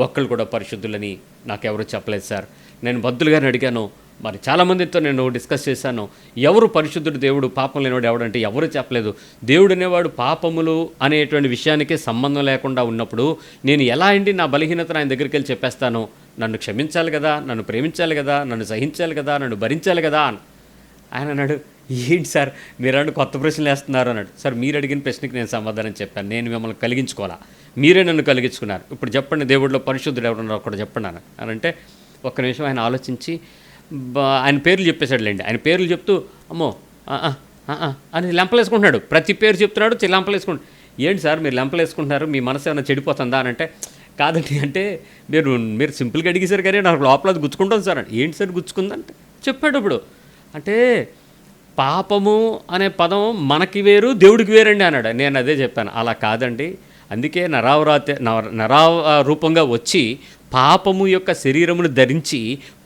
ఒక్కళ్ళు కూడా పరిశుద్ధులని నాకెవరు చెప్పలేదు సార్. నేను బద్దులు గారిని అడిగాను, మరి చాలామందితో నేను డిస్కస్ చేశాను. ఎవరు పరిశుద్ధుడు దేవుడు, పాపం లేనివాడు ఎవడంటే ఎవరు చెప్పలేదు. దేవుడు అనేవాడు పాపములు అనేటువంటి విషయానికే సంబంధం లేకుండా ఉన్నప్పుడు నేను ఎలా అండి నా బలహీనతను ఆయన దగ్గరికి వెళ్ళి చెప్పేస్తాను? నన్ను క్షమించాలి కదా, నన్ను ప్రేమించాలి కదా, నన్ను సహించాలి కదా, నన్ను భరించాలి కదా అని. ఆయన అన్నాడు, ఏంటి సార్ మీరంటే కొత్త ప్రశ్నలు వేస్తున్నారు అన్నాడు. సార్ మీరు అడిగిన ప్రశ్నకి నేను సమాధానం చెప్పాను. నేను మిమ్మల్ని కలిగించుకోవాలా, మీరే నన్ను కలిగించుకున్నారు. ఇప్పుడు చెప్పండి, దేవుడిలో పరిశుద్ధుడు ఎవరున్నారు ఒకటి చెప్పండి అని అంటే ఒక్క నిమిషం ఆయన ఆలోచించి ఆయన పేర్లు చెప్పేశాడులేండి. ఆయన పేర్లు చెప్తూ అమ్మో అని లెంపలేసుకుంటున్నాడు. ప్రతి పేరు చెప్తున్నాడు, లెంపలేసుకుంటాడు. ఏంటి సార్ మీరు లెంపలేసుకుంటున్నారు, మీ మనసు ఏమైనా చెడిపోతుందా అని అంటే, కాదండి అంటే మీరు సింపుల్గా అడిగేశారు కానీ నాకు లోపల అది గుచ్చుకుంటాను సార్ అంటే. ఏంటి సార్ గుచ్చుకుందంటే చెప్పాడు. ఇప్పుడు అంటే పాపము అనే పదం మనకి వేరు దేవుడికి వేరండి అన్నాడు. నేను అదే చెప్పాను, అలా కాదండి. అందుకే నరా రూపంగా వచ్చి పాపము యొక్క శరీరమును ధరించి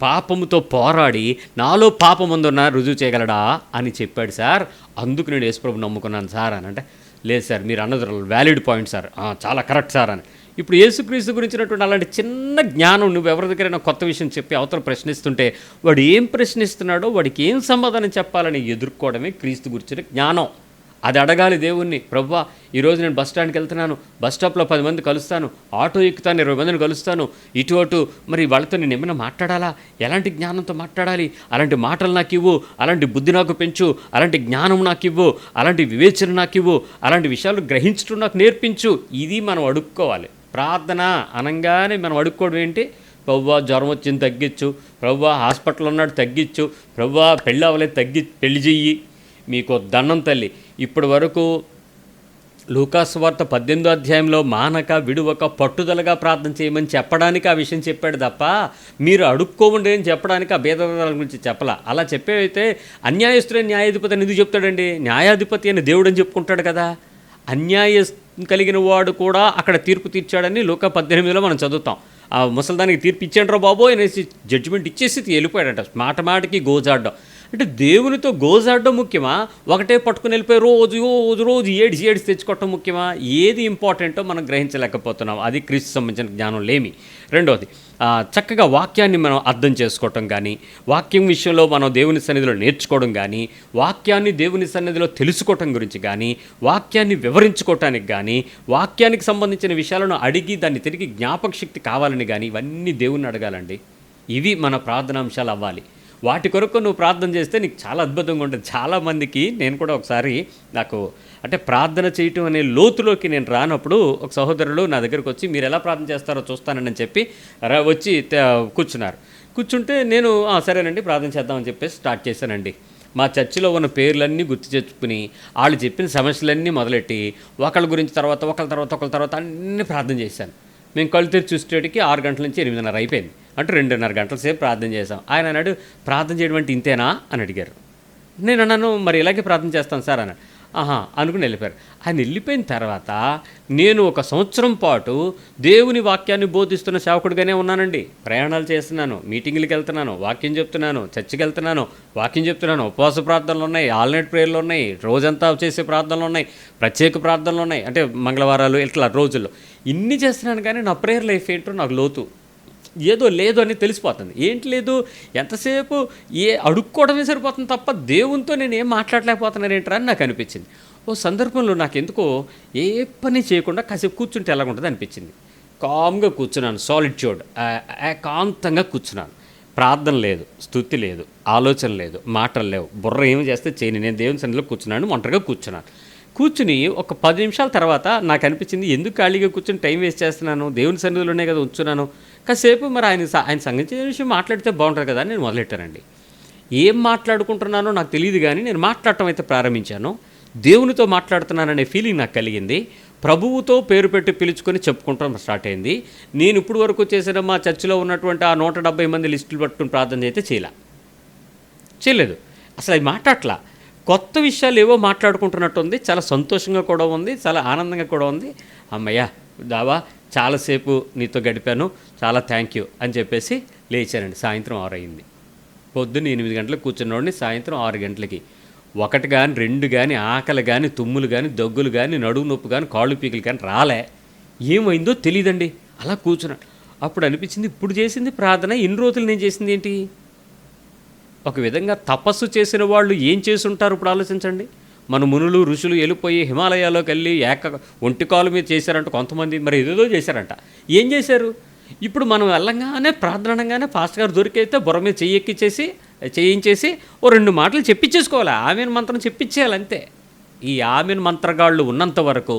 పాపముతో పోరాడి నాలో పాపముందున్న రుజువు చేయగలడా అని చెప్పాడు సార్. అందుకు నేను యేసుప్రభు నమ్ముకున్నాను సార్ అని అంటే, లేదు సార్ మీరు అన్నది వ్యాలిడ్ పాయింట్ సార్, చాలా కరెక్ట్ సార్ అని. ఇప్పుడు యేసుక్రీస్తు గురించినటువంటి అలాంటి చిన్న జ్ఞానం నువ్వు ఎవరి దగ్గరైనా కొత్త విషయం చెప్పి అవతల ప్రశ్నిస్తుంటే వాడు ఏం ప్రశ్నిస్తున్నాడో వాడికి ఏం సమాధానం చెప్పాలని ఎదుర్కోవడమే క్రీస్తు గురించిన జ్ఞానం. అది అడగాలి దేవుణ్ణి. ప్రభువా ఈరోజు నేను బస్ స్టాండ్కి వెళ్తున్నాను, బస్ స్టాప్లో 10 మంది కలుస్తాను, ఆటో ఎక్కుతాను, 20 మందిని కలుస్తాను, ఇటు అటు మరి వాళ్ళతో నేను ఏమైనా మాట్లాడాలా, ఎలాంటి జ్ఞానంతో మాట్లాడాలి, అలాంటి మాటలు నాకు ఇవ్వు, అలాంటి బుద్ధి నాకు పెంచు, అలాంటి జ్ఞానం నాకు ఇవ్వు, అలాంటి వివేచన నాకు ఇవ్వు, అలాంటి విషయాలు గ్రహించడం నాకు నేర్పించు. ఇది మనం అడుక్కోవాలి. ప్రార్థన అనగానే మనం అడుక్కోవడం ఏంటి? ప్రభువా జ్వరం వచ్చింది తగ్గించు, ప్రభువా హాస్పిటల్ ఉన్నాడు తగ్గించు, ప్రభువా పెళ్ళి అవ్వలేదు పెళ్లి చెయ్యి, మీకు దండం తల్లి. ఇప్పటి వరకు లూకాసు వార్త 18వ అధ్యాయంలో మానక విడువక పట్టుదలగా ప్రార్థన చేయమని చెప్పడానికి ఆ విషయం చెప్పాడు తప్ప మీరు అడుక్కోండి అని చెప్పడానికి ఆ భేదవాదాల గురించి చెప్పలా. అలా చెప్పేవైతే అన్యాయస్తులైన న్యాయాధిపతి అని ఎందుకు చెప్తాడండి? న్యాయాధిపతి అని దేవుడు అని చెప్పుకుంటాడు కదా. అన్యాయ కలిగిన వాడు కూడా అక్కడ తీర్పు తీర్చాడని లూకా 18లో మనం చదువుతాం. ఆ ముసలిదానికి తీర్పు ఇచ్చాడ్రా బాబోయ్ అనేసి జడ్జిమెంట్ ఇచ్చేసి వెళ్ళిపోయాడట. మాటకి గోజాడ్డం అంటే దేవునితో గోజాడ్డం ముఖ్యమా, ఒకటే పట్టుకుని వెళ్ళిపోయి రోజు ఏడిసి తెచ్చుకోవటం ముఖ్యమా? ఏది ఇంపార్టెంటో మనం గ్రహించలేకపోతున్నాం. అది క్రీస్తు సంబంధించిన జ్ఞానం లేమి. రెండవది చక్కగా వాక్యాన్ని మనం అర్థం చేసుకోవటం కానీ, వాక్యం విషయంలో మనం దేవుని సన్నిధిలో నేర్చుకోవడం కానీ, వాక్యాన్ని దేవుని సన్నిధిలో తెలుసుకోవటం గురించి కానీ, వాక్యాన్ని వివరించుకోవటానికి కానీ, వాక్యానికి సంబంధించిన విషయాలను అడిగి దాన్ని తిరిగి జ్ఞాపక శక్తి కావాలని కానీ ఇవన్నీ దేవుని అడగాలండి. ఇవి మన ప్రార్థనాంశాలు అవ్వాలి. వాటి కొరకు నువ్వు ప్రార్థన చేస్తే నీకు చాలా అద్భుతంగా ఉంటుంది. చాలామందికి నేను కూడా ఒకసారి నాకు అంటే ప్రార్థన చేయటం అనే లోతులోకి నేను రానప్పుడు ఒక సహోదరులు నా దగ్గరకు వచ్చి మీరు ఎలా ప్రార్థన చేస్తారో చూస్తానని చెప్పి వచ్చి కూర్చున్నారు. కూర్చుంటే నేను సరేనండి ప్రార్థన చేద్దామని చెప్పేసి స్టార్ట్ చేశానండి. మా చర్చిలో ఉన్న పేర్లన్నీ గుర్తు తెచ్చుకుని వాళ్ళు చెప్పిన సమస్యలన్నీ మొదలెట్టి ఒకళ్ళ గురించి ఒకళ్ళ తర్వాత అన్నీ ప్రార్థన చేశాను. మేము కళ్ళు తెరిచి చూసేటికి 6 గంటల నుంచి 8:30 అయిపోయింది. అంటే 2:30 గంటల సేపు ప్రార్థన చేశాం. ఆయన అన్నాడు, ప్రార్థన చేయడం అంటే ఇంతేనా అని అడిగారు. నేను అన్నాను, మరి ఇలాగే ప్రార్థన చేస్తాను సార్ అన్నాడు. అనుకుని వెళ్ళిపోయారు. ఆయన వెళ్ళిపోయిన తర్వాత నేను 1 సంవత్సరం పాటు దేవుని వాక్యాన్ని బోధిస్తున్న సేవకుడిగానే ఉన్నానండి. ప్రయాణాలు చేస్తున్నాను, మీటింగులకి వెళ్తున్నాను, వాక్యం చెప్తున్నాను, చర్చికి వెళ్తున్నాను, వాక్యం చెప్తున్నాను, ఉపవాస ప్రార్థనలు ఉన్నాయి, ఆల్నైట్ ప్రేయర్లు ఉన్నాయి, రోజంతా చేసే ప్రార్థనలు ఉన్నాయి, ప్రత్యేక ప్రార్థనలు ఉన్నాయి, అంటే మంగళవారాలు ఇట్లా రోజుల్లో ఇన్ని చేస్తున్నాను. కానీ నా ప్రేయర్ లైఫ్ ఏంటో నాకు లోతు ఏదో లేదు అని తెలిసిపోతుంది. ఏంటి లేదు, ఎంతసేపు అడుక్కోవడమే సరిపోతుంది తప్ప దేవునితో నేను ఏం మాట్లాడలేకపోతున్నాను ఏంట్రా అని నాకు అనిపించింది. ఓ సందర్భంలో నాకు ఎందుకో ఏ పని చేయకుండా కాసేపు కూర్చుంటే ఎలాగుంటుంది అనిపించింది. కామ్గా కూర్చున్నాను, సాలిట్యూడ్, ఏకాంతంగా కూర్చున్నాను. ప్రార్థన లేదు, స్తుతి లేదు, ఆలోచన లేదు, మాటలు లేవు, బుర్ర ఏమి చేస్తే చేయని. నేను దేవుని సన్నిధిలో కూర్చున్నాను, ఒంటరిగా కూర్చున్నాను. కూర్చుని ఒక 10 నిమిషాల తర్వాత నాకు అనిపించింది, ఎందుకు ఖాళీగా కూర్చొని టైం వేస్ట్ చేస్తున్నాను, దేవుని సన్నిధిలోనే కదా ఉంచున్నాను, కాసేపు మరి ఆయన సంగతి విషయం మాట్లాడితే బాగుంటుంది కదా అని నేను మొదలెట్టానండి. ఏం మాట్లాడుకుంటున్నానో నాకు తెలియదు, కానీ నేను మాట్లాడటం అయితే ప్రారంభించాను. దేవునితో మాట్లాడుతున్నాననే ఫీలింగ్ నాకు కలిగింది. ప్రభువుతో పేరు పెట్టి పిలుచుకొని చెప్పుకుంటాం స్టార్ట్ అయింది. నేను ఇప్పుడు వరకు చేసిన మా చర్చిలో ఉన్నటువంటి ఆ 170 మంది లిస్టులు పట్టుకుని ప్రార్థన అయితే చేయలేదు. అసలు అది మాట్లాడట్లా. కొత్త విషయాలు ఏవో మాట్లాడుకుంటున్నట్టుంది. చాలా సంతోషంగా కూడా ఉంది, చాలా ఆనందంగా కూడా ఉంది. అమ్మయ్య దావా చాలాసేపు నీతో గడిపాను, చాలా థ్యాంక్ యూ అని చెప్పేసి లేచానండి. సాయంత్రం 6 అయింది. పొద్దున్న 8 గంటలకు కూర్చున్నోడిని సాయంత్రం 6 గంటలకి 1 కానీ 2 కానీ ఆకలి కానీ తుమ్ములు కానీ దగ్గులు కానీ నడుము నొప్పి కానీ కాళ్ళు పీకులు కానీ రాలే. ఏమైందో తెలియదండి. అలా కూర్చున్నాను. అప్పుడు అనిపించింది, ఇప్పుడు చేసింది ప్రార్థన, ఇన్ని రోజులు నేను చేసింది ఏంటి? ఒక విధంగా తపస్సు చేసిన వాళ్ళు ఏం చేసి ఉంటారు ఇప్పుడు ఆలోచించండి. మన మునులు ఋషులు వెళ్ళిపోయి హిమాలయాల్లోకి వెళ్ళి ఒంటి కాలు మీద చేశారంట కొంతమంది, మరి ఏదేదో చేశారంట. ఏం చేశారు? ఇప్పుడు మనం వెళ్ళంగానే ప్రార్థనగానే పాస్టర్ గారు దొరికైతే బుర్ర మీద చేయించేసి ఓ 2 మాటలు చెప్పించేసుకోవాలి. ఆమెను మంత్రం చెప్పించేయాలి అంతే. ఈ ఆమెను మంత్రగాళ్ళు ఉన్నంత వరకు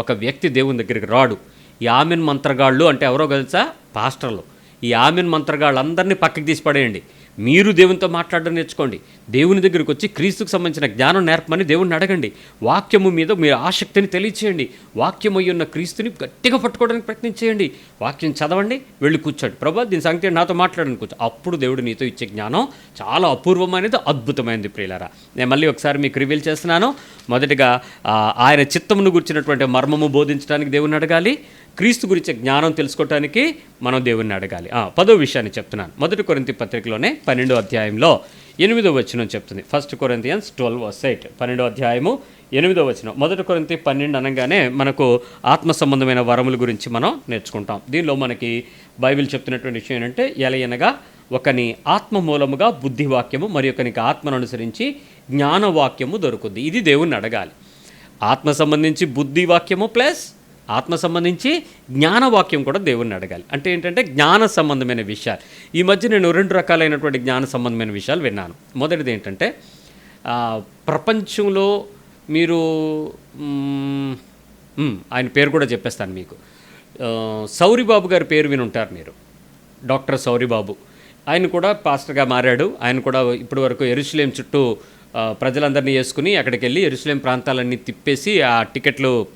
ఒక వ్యక్తి దేవుని దగ్గరికి రాడు. ఈ ఆమెను మంత్రగాళ్ళు అంటే ఎవరో తెలుసా? పాస్టర్లు. ఈ ఆమెను మంత్రగాళ్ళందరినీ పక్కకి తీసి పడేయండి. మీరు దేవునితో మాట్లాడడం నేర్చుకోండి. దేవుని దగ్గరికి వచ్చి క్రీస్తుకు సంబంధించిన జ్ఞానం నేర్పమని దేవుణ్ణి అడగండి. వాక్యము మీద మీ ఆసక్తిని తెలియచేయండి. వాక్యం అయి ఉన్న క్రీస్తుని గట్టిగా పట్టుకోవడానికి ప్రయత్నం చేయండి. వాక్యం చదవండి, వెళ్ళి కూర్చోండి. ప్రభా దీని సంగతి నాతో మాట్లాడని కూర్చో. అప్పుడు దేవుడు నీతో ఇచ్చే జ్ఞానం చాలా అపూర్వమైనది, అద్భుతమైనది ప్రియులారా. నేను మళ్ళీ ఒకసారి మీకు రివీల్ చేస్తున్నాను. మొదటిగా ఆయన చిత్తమును గురించినటువంటి మర్మము బోధించడానికి దేవుణ్ణి అడగాలి. క్రీస్తు గురించి జ్ఞానం తెలుసుకోవటానికి మనం దేవుణ్ణి అడగాలి. 10వ విషయాన్ని చెప్తున్నాను. 1 కొరింథీ పత్రికలోనే 12వ అధ్యాయంలో 8వ వచనం చెప్తుంది. 1 Corinthians 12:8, 12వ అధ్యాయము 8వ వచనం. 1 కొరింథీ 12 అనగానే మనకు ఆత్మ సంబంధమైన వరముల గురించి మనం నేర్చుకుంటాం. దీనిలో మనకి బైబిల్ చెప్తున్నటువంటి విషయం ఏంటంటే, ఎలయనగా ఒకని ఆత్మ మూలముగా బుద్ధివాక్యము, మరి ఒకనికి ఆత్మను అనుసరించి జ్ఞానవాక్యము దొరుకుద్ది. ఇది దేవుణ్ణి అడగాలి. ఆత్మ సంబంధించి బుద్ధివాక్యము ప్లస్ ఆత్మ సంబంధించి జ్ఞానవాక్యం కూడా దేవుణ్ణి అడగాలి. అంటే ఏంటంటే జ్ఞాన సంబంధమైన విషయాలు. ఈ మధ్య నేను 2 రకాలైనటువంటి జ్ఞాన సంబంధమైన విషయాలు విన్నాను. మొదటిది ఏంటంటే, ప్రపంచంలో మీరు ఆయన పేరు కూడా చెప్పేస్తాను మీకు. సౌరిబాబు గారి పేరు విని ఉంటారు మీరు. డాక్టర్ సౌరిబాబు. ఆయన కూడా పాస్టర్గా మారాడు. ఆయన కూడా ఇప్పటి వరకు యెరూషలేం చుట్టూ ప్రజలందరినీ వేసుకుని అక్కడికి వెళ్ళి యెరూషలేం ప్రాంతాలన్నీ తిప్పేసి ఆ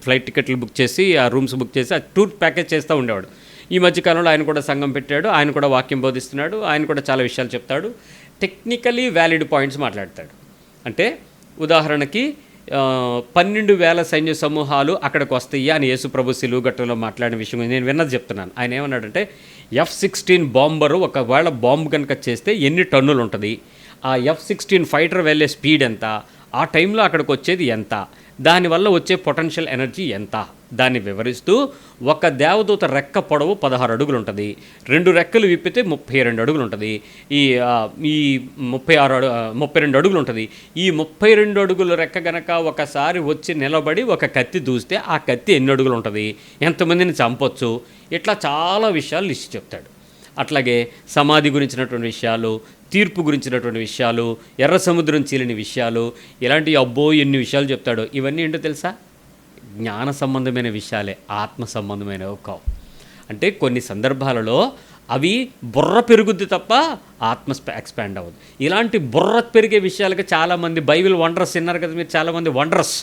ఫ్లైట్ టికెట్లు బుక్ చేసి ఆ రూమ్స్ బుక్ చేసి ఆ టూర్ ప్యాకేజ్ చేస్తూ ఉండేవాడు. ఈ మధ్యకాలంలో ఆయన కూడా సంఘం పెట్టాడు. ఆయన కూడా వాక్యం బోధిస్తున్నాడు. ఆయన కూడా చాలా విషయాలు చెప్తాడు. టెక్నికలీ వ్యాలిడ్ పాయింట్స్ మాట్లాడతాడు. అంటే ఉదాహరణకి 12,000 సైన్య సమూహాలు అక్కడికి వస్తాయి అని యేసు ప్రభు సిలువ ఘట్టంలో మాట్లాడిన విషయం నేను విన్నది చెప్తున్నాను. ఆయన ఏమన్నాడంటే, F-16 బాంబరు ఒకవేళ బాంబు కనుక చేస్తే ఎన్ని టన్నులు ఉంటుంది, ఆ F-16 ఫైటర్ వెళ్ళే స్పీడ్ ఎంత, ఆ టైంలో అక్కడికి వచ్చేది ఎంత, దానివల్ల వచ్చే పొటెన్షియల్ ఎనర్జీ ఎంత, దాన్ని వివరిస్తూ ఒక దేవదూత రెక్క పొడవు 16 అడుగులు ఉంటుంది, 2 రెక్కలు విప్పితే 32 అడుగులు ఉంటుంది, ఈ 32 అడుగులు ఉంటుంది. ఈ 32 అడుగుల రెక్క గనక ఒకసారి వచ్చి నిలబడి ఒక కత్తి దూస్తే ఆ కత్తి ఎన్ని అడుగులు ఉంటుంది, ఎంతమందిని చంపొచ్చు, ఇట్లా చాలా విషయాలు లిస్ట్ చెప్తాడు. అట్లాగే సమాధి గురించినటువంటి విషయాలు, తీర్పు గురించినటువంటి విషయాలు, ఎర్ర సముద్రం చీలిన విషయాలు, ఇలాంటి ఎన్ని విషయాలు చెప్తాడో. ఇవన్నీ ఏంటో తెలుసా? జ్ఞాన సంబంధమైన విషయాలే, ఆత్మ సంబంధమైనవి కావు. అంటే కొన్ని సందర్భాలలో అవి బుర్ర పెరుగుద్ది తప్ప ఆత్మ ఎక్స్పాండ్ అవ్వదు. ఇలాంటి బుర్ర పెరిగే విషయాలకి చాలామంది బైబిల్ వండర్స్ విన్నారు కదా మీరు, చాలామంది వండర్స్.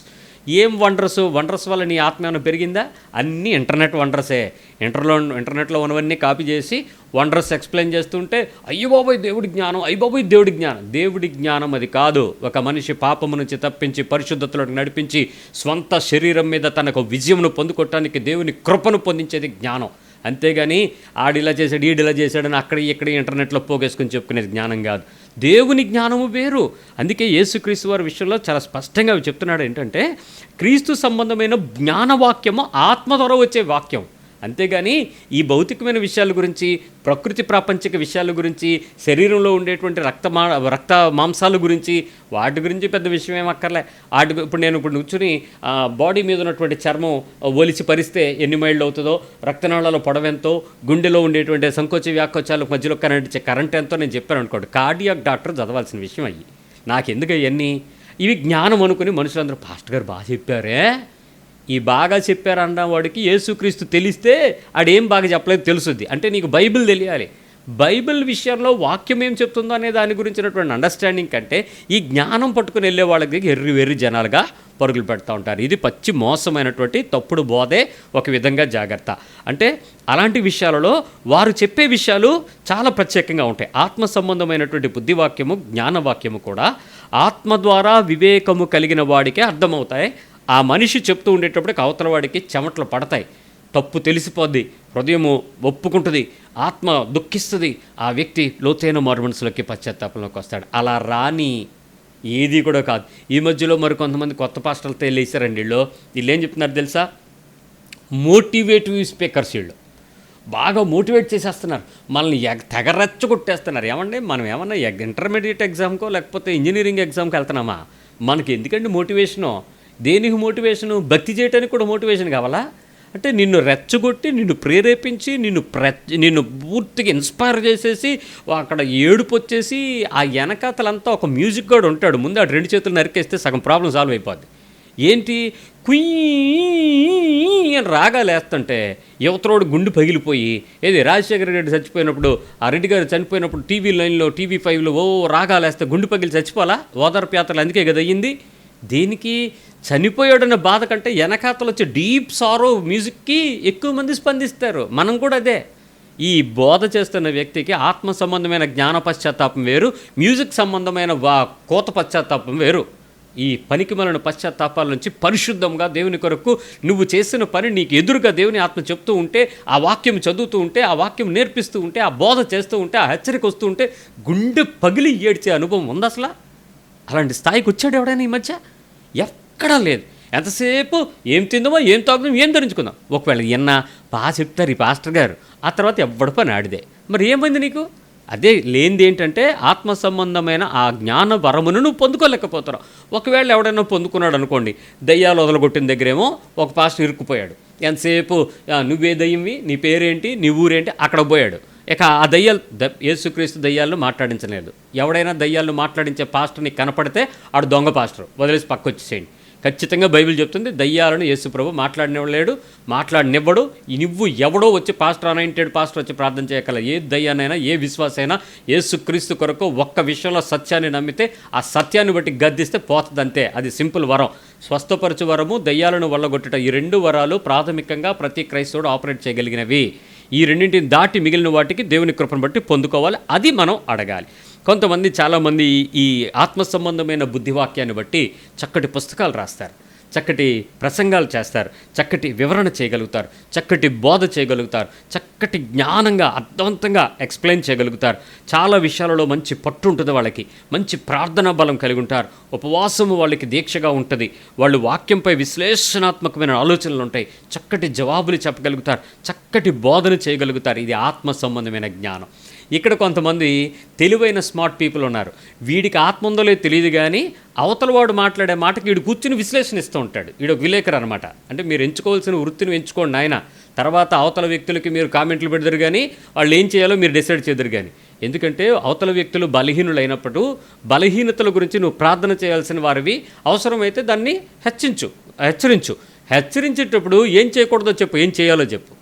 ఏం వండర్స్ వల్ల నీ ఆత్మ ఏమైనా పెరిగిందా? అన్నీ ఇంటర్నెట్ వండర్సే. ఇంటర్నెట్లో ఉన్నవన్నీ కాపీ చేసి వండర్స్ ఎక్స్ప్లెయిన్ చేస్తుంటే అయ్యో బాబోయ్ దేవుడి జ్ఞానం, అయ్య బాబోయ్ దేవుడి జ్ఞానం. దేవుడి జ్ఞానం అది కాదు. ఒక మనిషి పాపము నుంచి తప్పించి పరిశుద్ధతలోకి నడిపించి స్వంత శరీరం మీద తనకు విజయమును పొందుకోవటానికి దేవుని కృపను పొందించేది జ్ఞానం. అంతేగాని ఆడిలా చేశాడు ఈడిలా చేశాడని ఇక్కడ ఇంటర్నెట్లో పోగేసుకుని చెప్పుకునేది జ్ఞానం కాదు. దేవుని జ్ఞానము వేరు. అందుకే యేసుక్రీస్తు వారి విషయంలో చాలా స్పష్టంగా చెప్తున్నాడు ఏంటంటే, క్రీస్తు సంబంధమైన జ్ఞానవాక్యము ఆత్మ ద్వారా వచ్చే వాక్యం. అంతేగాని ఈ భౌతికమైన విషయాల గురించి, ప్రకృతి ప్రాపంచిక విషయాల గురించి, శరీరంలో ఉండేటువంటి రక్త మాంసాల గురించి, వాటి గురించి పెద్ద విషయం ఏమక్కర్లే. ఇప్పుడు నేను కూర్చుని బాడీ మీద ఉన్నటువంటి చర్మం ఒలిచి పరిస్తే ఎన్ని మైళ్ళు అవుతుందో, రక్తనాళాల పొడవెంతో, గుండెలో ఉండేటువంటి సంకోచ వ్యాకోచాల మధ్యలో కరెంట్ ఎంతో నేను చెప్పాను అనుకోండి. కార్డియాక్ డాక్టర్ చదవాల్సిన విషయం అయ్యి. నాకెందుకు అవన్నీ? ఇవి జ్ఞానం అనుకుని మనుషులందరూ పాస్టర్ గారు బాగా చెప్పారే, ఈ బాగా చెప్పారన్న వాడికి యేసుక్రీస్తు తెలిస్తే ఆడేం బాగా చెప్పలేదు తెలుసుద్ది. అంటే నీకు బైబిల్ తెలియాలి. బైబిల్ విషయంలో వాక్యం ఏం చెప్తుందో అనే దాని గురించినటువంటి అండర్స్టాండింగ్ కంటే ఈ జ్ఞానం పట్టుకుని వెళ్ళే వాళ్ళ దగ్గర వెర్రి జనాలుగా పరుగులు పెడతా ఉంటారు. ఇది పచ్చి మోసమైనటువంటి తప్పుడు బోధే. ఒక విధంగా జాగ్రత్త. అంటే అలాంటి విషయాలలో వారు చెప్పే విషయాలు చాలా ప్రత్యేకంగా ఉంటాయి. ఆత్మ సంబంధమైనటువంటి బుద్ధివాక్యము, జ్ఞానవాక్యము కూడా ఆత్మ ద్వారా వివేకము కలిగిన వాడికే అర్థమవుతాయి. ఆ మనిషి చెప్తూ ఉండేటప్పటికి అవతల వాడికి చెమటలు పడతాయి, తప్పు తెలిసిపోద్ది, హృదయము ఒప్పుకుంటుంది, ఆత్మ దుఃఖిస్తుంది, ఆ వ్యక్తి లోతైన మారుమనసులోకి పశ్చాత్తాపంలోకి వస్తాడు. అలా రాని ఏది కూడా కాదు. ఈ మధ్యలో మరి కొంతమంది కొత్త పాస్టర్లతో వెళ్ళేసారండి. వీళ్ళు ఏం చెప్తున్నారు తెలుసా? Motivative speakers. బాగా మోటివేట్ చేసేస్తున్నారు, మనల్ని తెగరెచ్చగొట్టేస్తున్నారు. ఏమండి, మనం ఏమన్నా ఇంటర్మీడియట్ ఎగ్జామ్కో లేకపోతే ఇంజనీరింగ్ ఎగ్జామ్కి వెళ్తున్నామా? మనకి ఎందుకండి మోటివేషను? దేనికి మోటివేషను? భక్తి చేయడానికి కూడా మోటివేషన్ కావాలా? అంటే నిన్ను రెచ్చగొట్టి, నిన్ను ప్రేరేపించి, నిన్ను పూర్తిగా ఇన్స్పైర్ చేసేసి అక్కడ ఏడుపు వచ్చేసి ఆ వెనకాతలంతా ఒక మ్యూజిక్ కూడా ఉంటాడు. ముందు ఆ 2 చేతులు నరికేస్తే సగం ప్రాబ్లం సాల్వ్ అయిపోద్ది. ఏంటి కుయ్యి అని రాగాలు వేస్తుంటే యువతరోడు గుండు పగిలిపోయి, ఏది రాజశేఖర రెడ్డి చచ్చిపోయినప్పుడు, ఆ రెడ్డి గారు చనిపోయినప్పుడు టీవీ లైన్లో టీవీ 5లో రాగాలు వేస్తే గుండు పగిలి చచ్చిపోలా? ఓదార్పు యాత్రలు అందుకే కదా అయ్యింది. దేనికి? చనిపోయాడన్న బాధ కంటే వెనకాతలు వచ్చే డీప్ సారో మ్యూజిక్కి ఎక్కువ మంది స్పందిస్తారు. మనం కూడా అదే. ఈ బోధ చేస్తున్న వ్యక్తికి ఆత్మ సంబంధమైన జ్ఞాన పశ్చాత్తాపం వేరు, మ్యూజిక్ సంబంధమైన కోత పశ్చాత్తాపం వేరు. ఈ పనికిమాలిన పశ్చాత్తాపాల నుంచి పరిశుద్ధంగా దేవుని కొరకు నువ్వు చేసిన పని నీకు ఎదురుగా దేవుని ఆత్మ చెప్తూ ఉంటే, ఆ వాక్యం చదువుతూ ఉంటే, ఆ వాక్యం నేర్పిస్తూ ఉంటే, ఆ బోధ చేస్తూ ఉంటే, ఆ హెచ్చరిక వస్తూ ఉంటే గుండె పగిలి ఏడ్చే అనుభవం ఉంది అసలు. అలాంటి స్థాయికి వచ్చాడు ఎవడైనా ఈ మధ్య? ఎక్కడా లేదు. ఎంతసేపు ఏం తిందామో, ఏం తాగుదాం, ఏం ధరించుకుందాం. ఒకవేళ బాగా చెప్తారు ఈ పాస్టర్ గారు, ఆ తర్వాత ఎవ్వడి పని ఆడిదే. మరి ఏమైంది నీకు? అదే లేనిది ఏంటంటే ఆత్మ సంబంధమైన ఆ జ్ఞాన వరమును నువ్వు పొందుకోలేకపోతున్నావు. ఒకవేళ ఎవడైనా పొందుకున్నాడు అనుకోండి, దయ్యాలు వదలగొట్టిన దగ్గరేమో ఒక పాస్టర్ ఇరుక్కుపోయాడు. ఎంతసేపు నువ్వే దయ్యంవి, నీ పేరేంటి, నీ ఊరేంటి, అక్కడ పోయాడు. ఇక ఆ దయ్యాలు యేసుక్రీస్తు దయ్యాలను మాట్లాడించలేదు. ఎవడైనా దయ్యాలను మాట్లాడించే పాస్టర్ని కనపడితే ఆడు దొంగ పాస్టర్, వదిలేసి పక్క వచ్చేసేయండి. ఖచ్చితంగా బైబిల్ చెప్తుంది దయ్యాలను యేసు ప్రభు మాట్లాడినవ్వలేడు, మాట్లాడినివ్వడు. నువ్వు ఎవడో వచ్చి పాస్టర్ అనాయింటెడ్ పాస్టర్ వచ్చి ప్రార్థన చేయగల ఏ దయ్యానైనా, ఏ విశ్వాసైనా యేసుక్రీస్తు కొరకు ఒక్క విషయంలో సత్యాన్ని నమ్మితే ఆ సత్యాన్ని బట్టి గద్దిస్తే పోతుందంతే. అది సింపుల్ వరం. స్వస్థపరచు వరము, దయ్యాలను వల్లగొట్టుట, ఈ 2 వరాలు ప్రాథమికంగా ప్రతి క్రైస్తవుడు ఆపరేట్ చేయగలిగినవి. ఈ రెండింటిని దాటి మిగిలిన వాటికి దేవుని కృపను బట్టి పొందుకోవాలి. అది మనం అడగాలి. కొంతమంది, చాలామంది ఈ ఆత్మ సంబంధమైన బుద్ధివాక్యాన్ని బట్టి చక్కటి పుస్తకాలు రాస్తారు, చక్కటి ప్రసంగాలు చేస్తారు, చక్కటి వివరణ చేయగలుగుతారు, చక్కటి బోధ చేయగలుగుతారు, చక్కటి జ్ఞానంగా అర్థవంతంగా ఎక్స్ప్లెయిన్ చేయగలుగుతారు. చాలా విషయాలలో మంచి పట్టు ఉంటుంది వాళ్ళకి, మంచి ప్రార్థనా బలం కలిగి ఉంటారు, ఉపవాసము వాళ్ళకి దీక్షగా ఉంటుంది, వాళ్ళు వాక్యంపై విశ్లేషణాత్మకమైన ఆలోచనలు ఉంటాయి, చక్కటి జవాబులు చెప్పగలుగుతారు, చక్కటి బోధన చేయగలుగుతారు. ఇది ఆత్మ సంబంధమైన జ్ఞానం. ఇక్కడ కొంతమంది తెలివైన స్మార్ట్ పీపుల్ ఉన్నారు. వీడికి ఆత్మ ఉందో లేదో తెలియదు, కానీ అవతల వాడు మాట్లాడే మాటకి వీడు కూర్చుని విశ్లేషణ ఇస్తూ ఉంటాడు. వీడు ఒక విలేకరు అనమాట. అంటే మీరు ఎంచుకోవాల్సిన వృత్తిని ఎంచుకోండి ఆయన, తర్వాత అవతల వ్యక్తులకి మీరు కామెంట్లు పెడతారు, కానీ వాళ్ళు ఏం చేయాలో మీరు డిసైడ్ చేద్దరు. కానీ ఎందుకంటే అవతల వ్యక్తులు బలహీనులైనప్పుడు బలహీనతల గురించి నువ్వు ప్రార్థన చేయాల్సిన వారివి. అవసరమైతే దాన్ని హెచ్చరించేటప్పుడు ఏం చేయకూడదో చెప్పు, ఏం చేయాలో చెప్పు.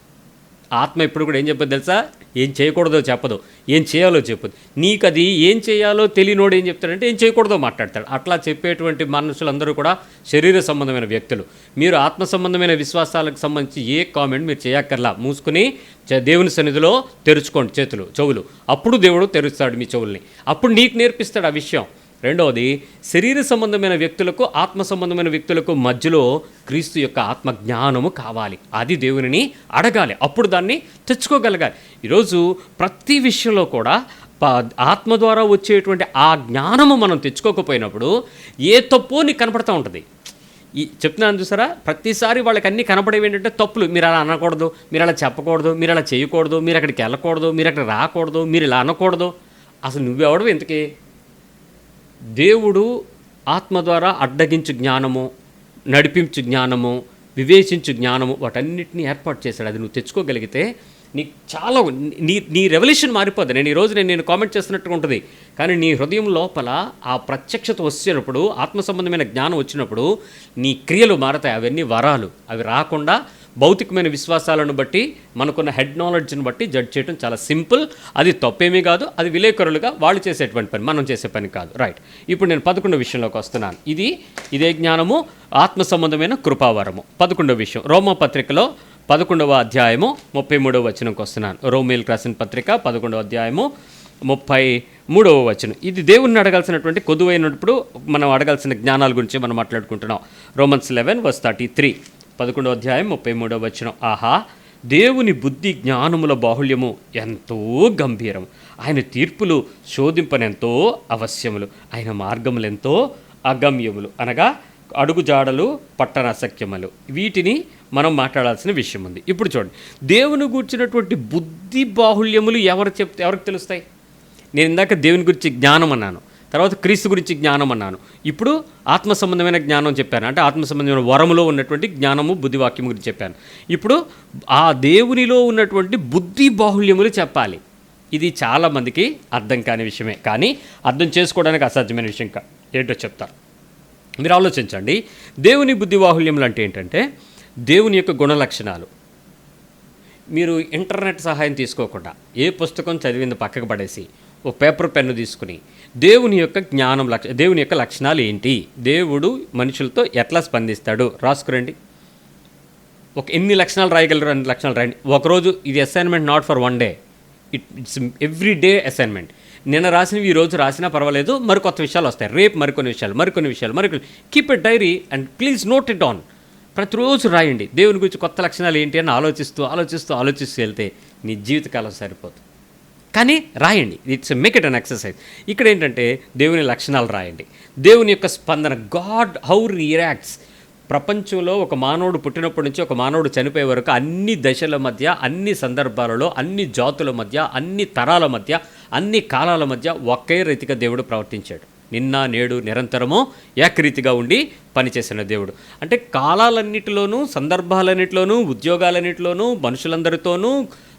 ఆత్మ ఎప్పుడు కూడా ఏం చెప్పదు తెలుసా? ఏం చేయకూడదో చెప్పదు, ఏం చేయాలో చెప్పదు. నీకు అది ఏం చేయాలో తెలియనోడు ఏం చెప్తాడంటే ఏం చేయకూడదో మాట్లాడతాడు. అట్లా చెప్పేటువంటి మనుషులందరూ కూడా శరీర సంబంధమైన వ్యక్తులు. మీరు ఆత్మ సంబంధమైన విశ్వాసాలకు సంబంధించి ఏ కామెంట్ మీరు చేయక్కర్లా. మూసుకుని దేవుని సన్నిధిలో తెరుచుకోండి చేతులు, చెవులు. అప్పుడు దేవుడు తెరుస్తాడు మీ చెవుల్ని, అప్పుడు నీకు నేర్పిస్తాడు ఆ విషయం. రెండవది, శరీర సంబంధమైన వ్యక్తులకు, ఆత్మ సంబంధమైన వ్యక్తులకు మధ్యలో క్రీస్తు యొక్క ఆత్మ జ్ఞానము కావాలి. అది దేవునిని అడగాలి, అప్పుడు దాన్ని తెచ్చుకోగలగాలి. ఈరోజు ప్రతి విషయంలో కూడా ఆత్మ ద్వారా వచ్చేటువంటి ఆ జ్ఞానము మనం తెచ్చుకోకపోయినప్పుడు ఏ తప్పు నీకు కనపడుతూ ఉంటుంది. చెప్తున్నాను చూసారా, ప్రతిసారి వాళ్ళకి అన్నీ కనపడేవి ఏంటంటే తప్పులు. మీరు అలా అనకూడదు, మీరు అలా చెప్పకూడదు, మీరు అలా చేయకూడదు, మీరు అక్కడికి వెళ్ళకూడదు, మీరు అక్కడ రాకూడదు, మీరు ఇలా అనకూడదు. అసలు నువ్వెవడవు ఇంతకీ? దేవుడు ఆత్మ ద్వారా అడ్డగించు జ్ఞానము, నడిపించు జ్ఞానము, వివేచించు జ్ఞానము, వాటన్నిటిని ఏర్పాటు చేశాడు. అది నువ్వు తెచ్చుకోగలిగితే నీకు చాలా నీ రెవల్యూషన్ మారిపోద్ది. నేను కామెంట్ చేస్తున్నట్టుగా ఉంటుంది, కానీ నీ హృదయం లోపల ఆ ప్రత్యక్షత వచ్చినప్పుడు, ఆత్మ సంబంధమైన జ్ఞానం వచ్చినప్పుడు నీ క్రియలు మారతాయి. అవన్నీ వరాలు. అవి రాకుండా భౌతికమైన విశ్వాసాలను బట్టి, మనకున్న హెడ్ నాలెడ్జ్ని బట్టి జడ్జ్ చేయడం చాలా సింపుల్. అది తప్పేమీ కాదు. అది విలేకరులుగా వాళ్ళు చేసేటువంటి పని, మనం చేసే పని కాదు. రైట్. ఇప్పుడు నేను 11వ విషయంలోకి వస్తున్నాను. ఇదే జ్ఞానము, ఆత్మ సంబంధమైన కృపావరము. 11వ విషయం, రోమా పత్రికలో 11వ అధ్యాయము 33వ వచనంకి వస్తున్నాను. రోమీయులకు రాసిన పత్రిక 11వ అధ్యాయము 33వ వచనం. ఇది దేవుణ్ణి అడగాల్సినటువంటి కొదువైనప్పుడు మనం అడగాల్సిన జ్ఞానాల గురించి మనం మాట్లాడుకుంటున్నాం. రోమన్స్ 11:33, 11వ అధ్యాయం 33వ వచనం. ఆహా, దేవుని బుద్ధి జ్ఞానముల బాహుళ్యము ఎంతో గంభీరం, ఆయన తీర్పులు శోధింపనెంతో అవశ్యములు, ఆయన మార్గములెంతో అగమ్యములు. అనగా అడుగుజాడలు పట్టణ అసఖ్యములు, వీటిని మనం మాట్లాడాల్సిన విషయం ఉంది. ఇప్పుడు చూడండి, దేవుని గూర్చినటువంటి బుద్ధి బాహుళ్యములు ఎవరికి తెలుస్తాయి? నేను ఇందాక దేవుని గురించి జ్ఞానం అన్నాను, తర్వాత క్రీస్తు గురించి జ్ఞానం అన్నాను, ఇప్పుడు ఆత్మ సంబంధమైన జ్ఞానం చెప్పాను, అంటే ఆత్మ సంబంధమైన వరములో ఉన్నటువంటి జ్ఞానము బుద్ధివాక్యం గురించి చెప్పాను. ఇప్పుడు ఆ దేవునిలో ఉన్నటువంటి బుద్ధి బాహుళ్యములు చెప్పాలి. ఇది చాలామందికి అర్థం కాని విషయమే, కానీ అర్థం చేసుకోవడానికి అసాధ్యమైన విషయం ఏంటో చెప్తారు. మీరు ఆలోచించండి. దేవుని బుద్ధి బాహుళ్యములు అంటే ఏంటంటే దేవుని యొక్క గుణ లక్షణాలు. మీరు ఇంటర్నెట్ సహాయం తీసుకోకుండా ఏ పుస్తకం చదివింది పక్కకు పడేసి ఒక పేపర్ పెన్ను తీసుకుని దేవుని యొక్క దేవుని యొక్క లక్షణాలు ఏంటి, దేవుడు మనుషులతో ఎట్లా స్పందిస్తాడు రాసుకురండి. ఎన్ని లక్షణాలు రాయగలరు అన్ని లక్షణాలు రాయండి. ఒకరోజు ఇది assignment not for one day, it's every day assignment. నిన్న రాసినవి ఈ రోజు రాసినా పర్వాలేదు, మరికొత్త విషయాలు వస్తాయి, రేపు మరికొన్ని విషయాలు keep a diary and please note it on. ప్రతిరోజు రాయండి దేవుని గురించి కొత్త లక్షణాలు ఏంటి అని ఆలోచిస్తూ వెళ్తే నీ జీవితకాలం సరిపోతుంది. కానీ రాయండి, మేక్ ఇట్ అన్ ఎక్సర్సైజ్. ఇక్కడ ఏంటంటే దేవుని లక్షణాలు రాయండి, దేవుని యొక్క స్పందన, గాడ్ హౌ రియాక్ట్స్. ప్రపంచంలో ఒక మానవుడు పుట్టినప్పటి నుంచి ఒక మానవుడు చనిపోయే వరకు అన్ని దశల మధ్య, అన్ని సందర్భాలలో, అన్ని జాతుల మధ్య, అన్ని తరాల మధ్య, అన్ని కాలాల మధ్య ఒకే రీతిగా దేవుడు ప్రవర్తించాడు. నిన్న నేడు నిరంతరము ఏకరీతిగా ఉండి పనిచేసిన దేవుడు. అంటే కాలాలన్నిటిలోనూ, సందర్భాలన్నిటిలోనూ, ఉద్యోగాలన్నిటిలోనూ, మనుషులందరితోనూ,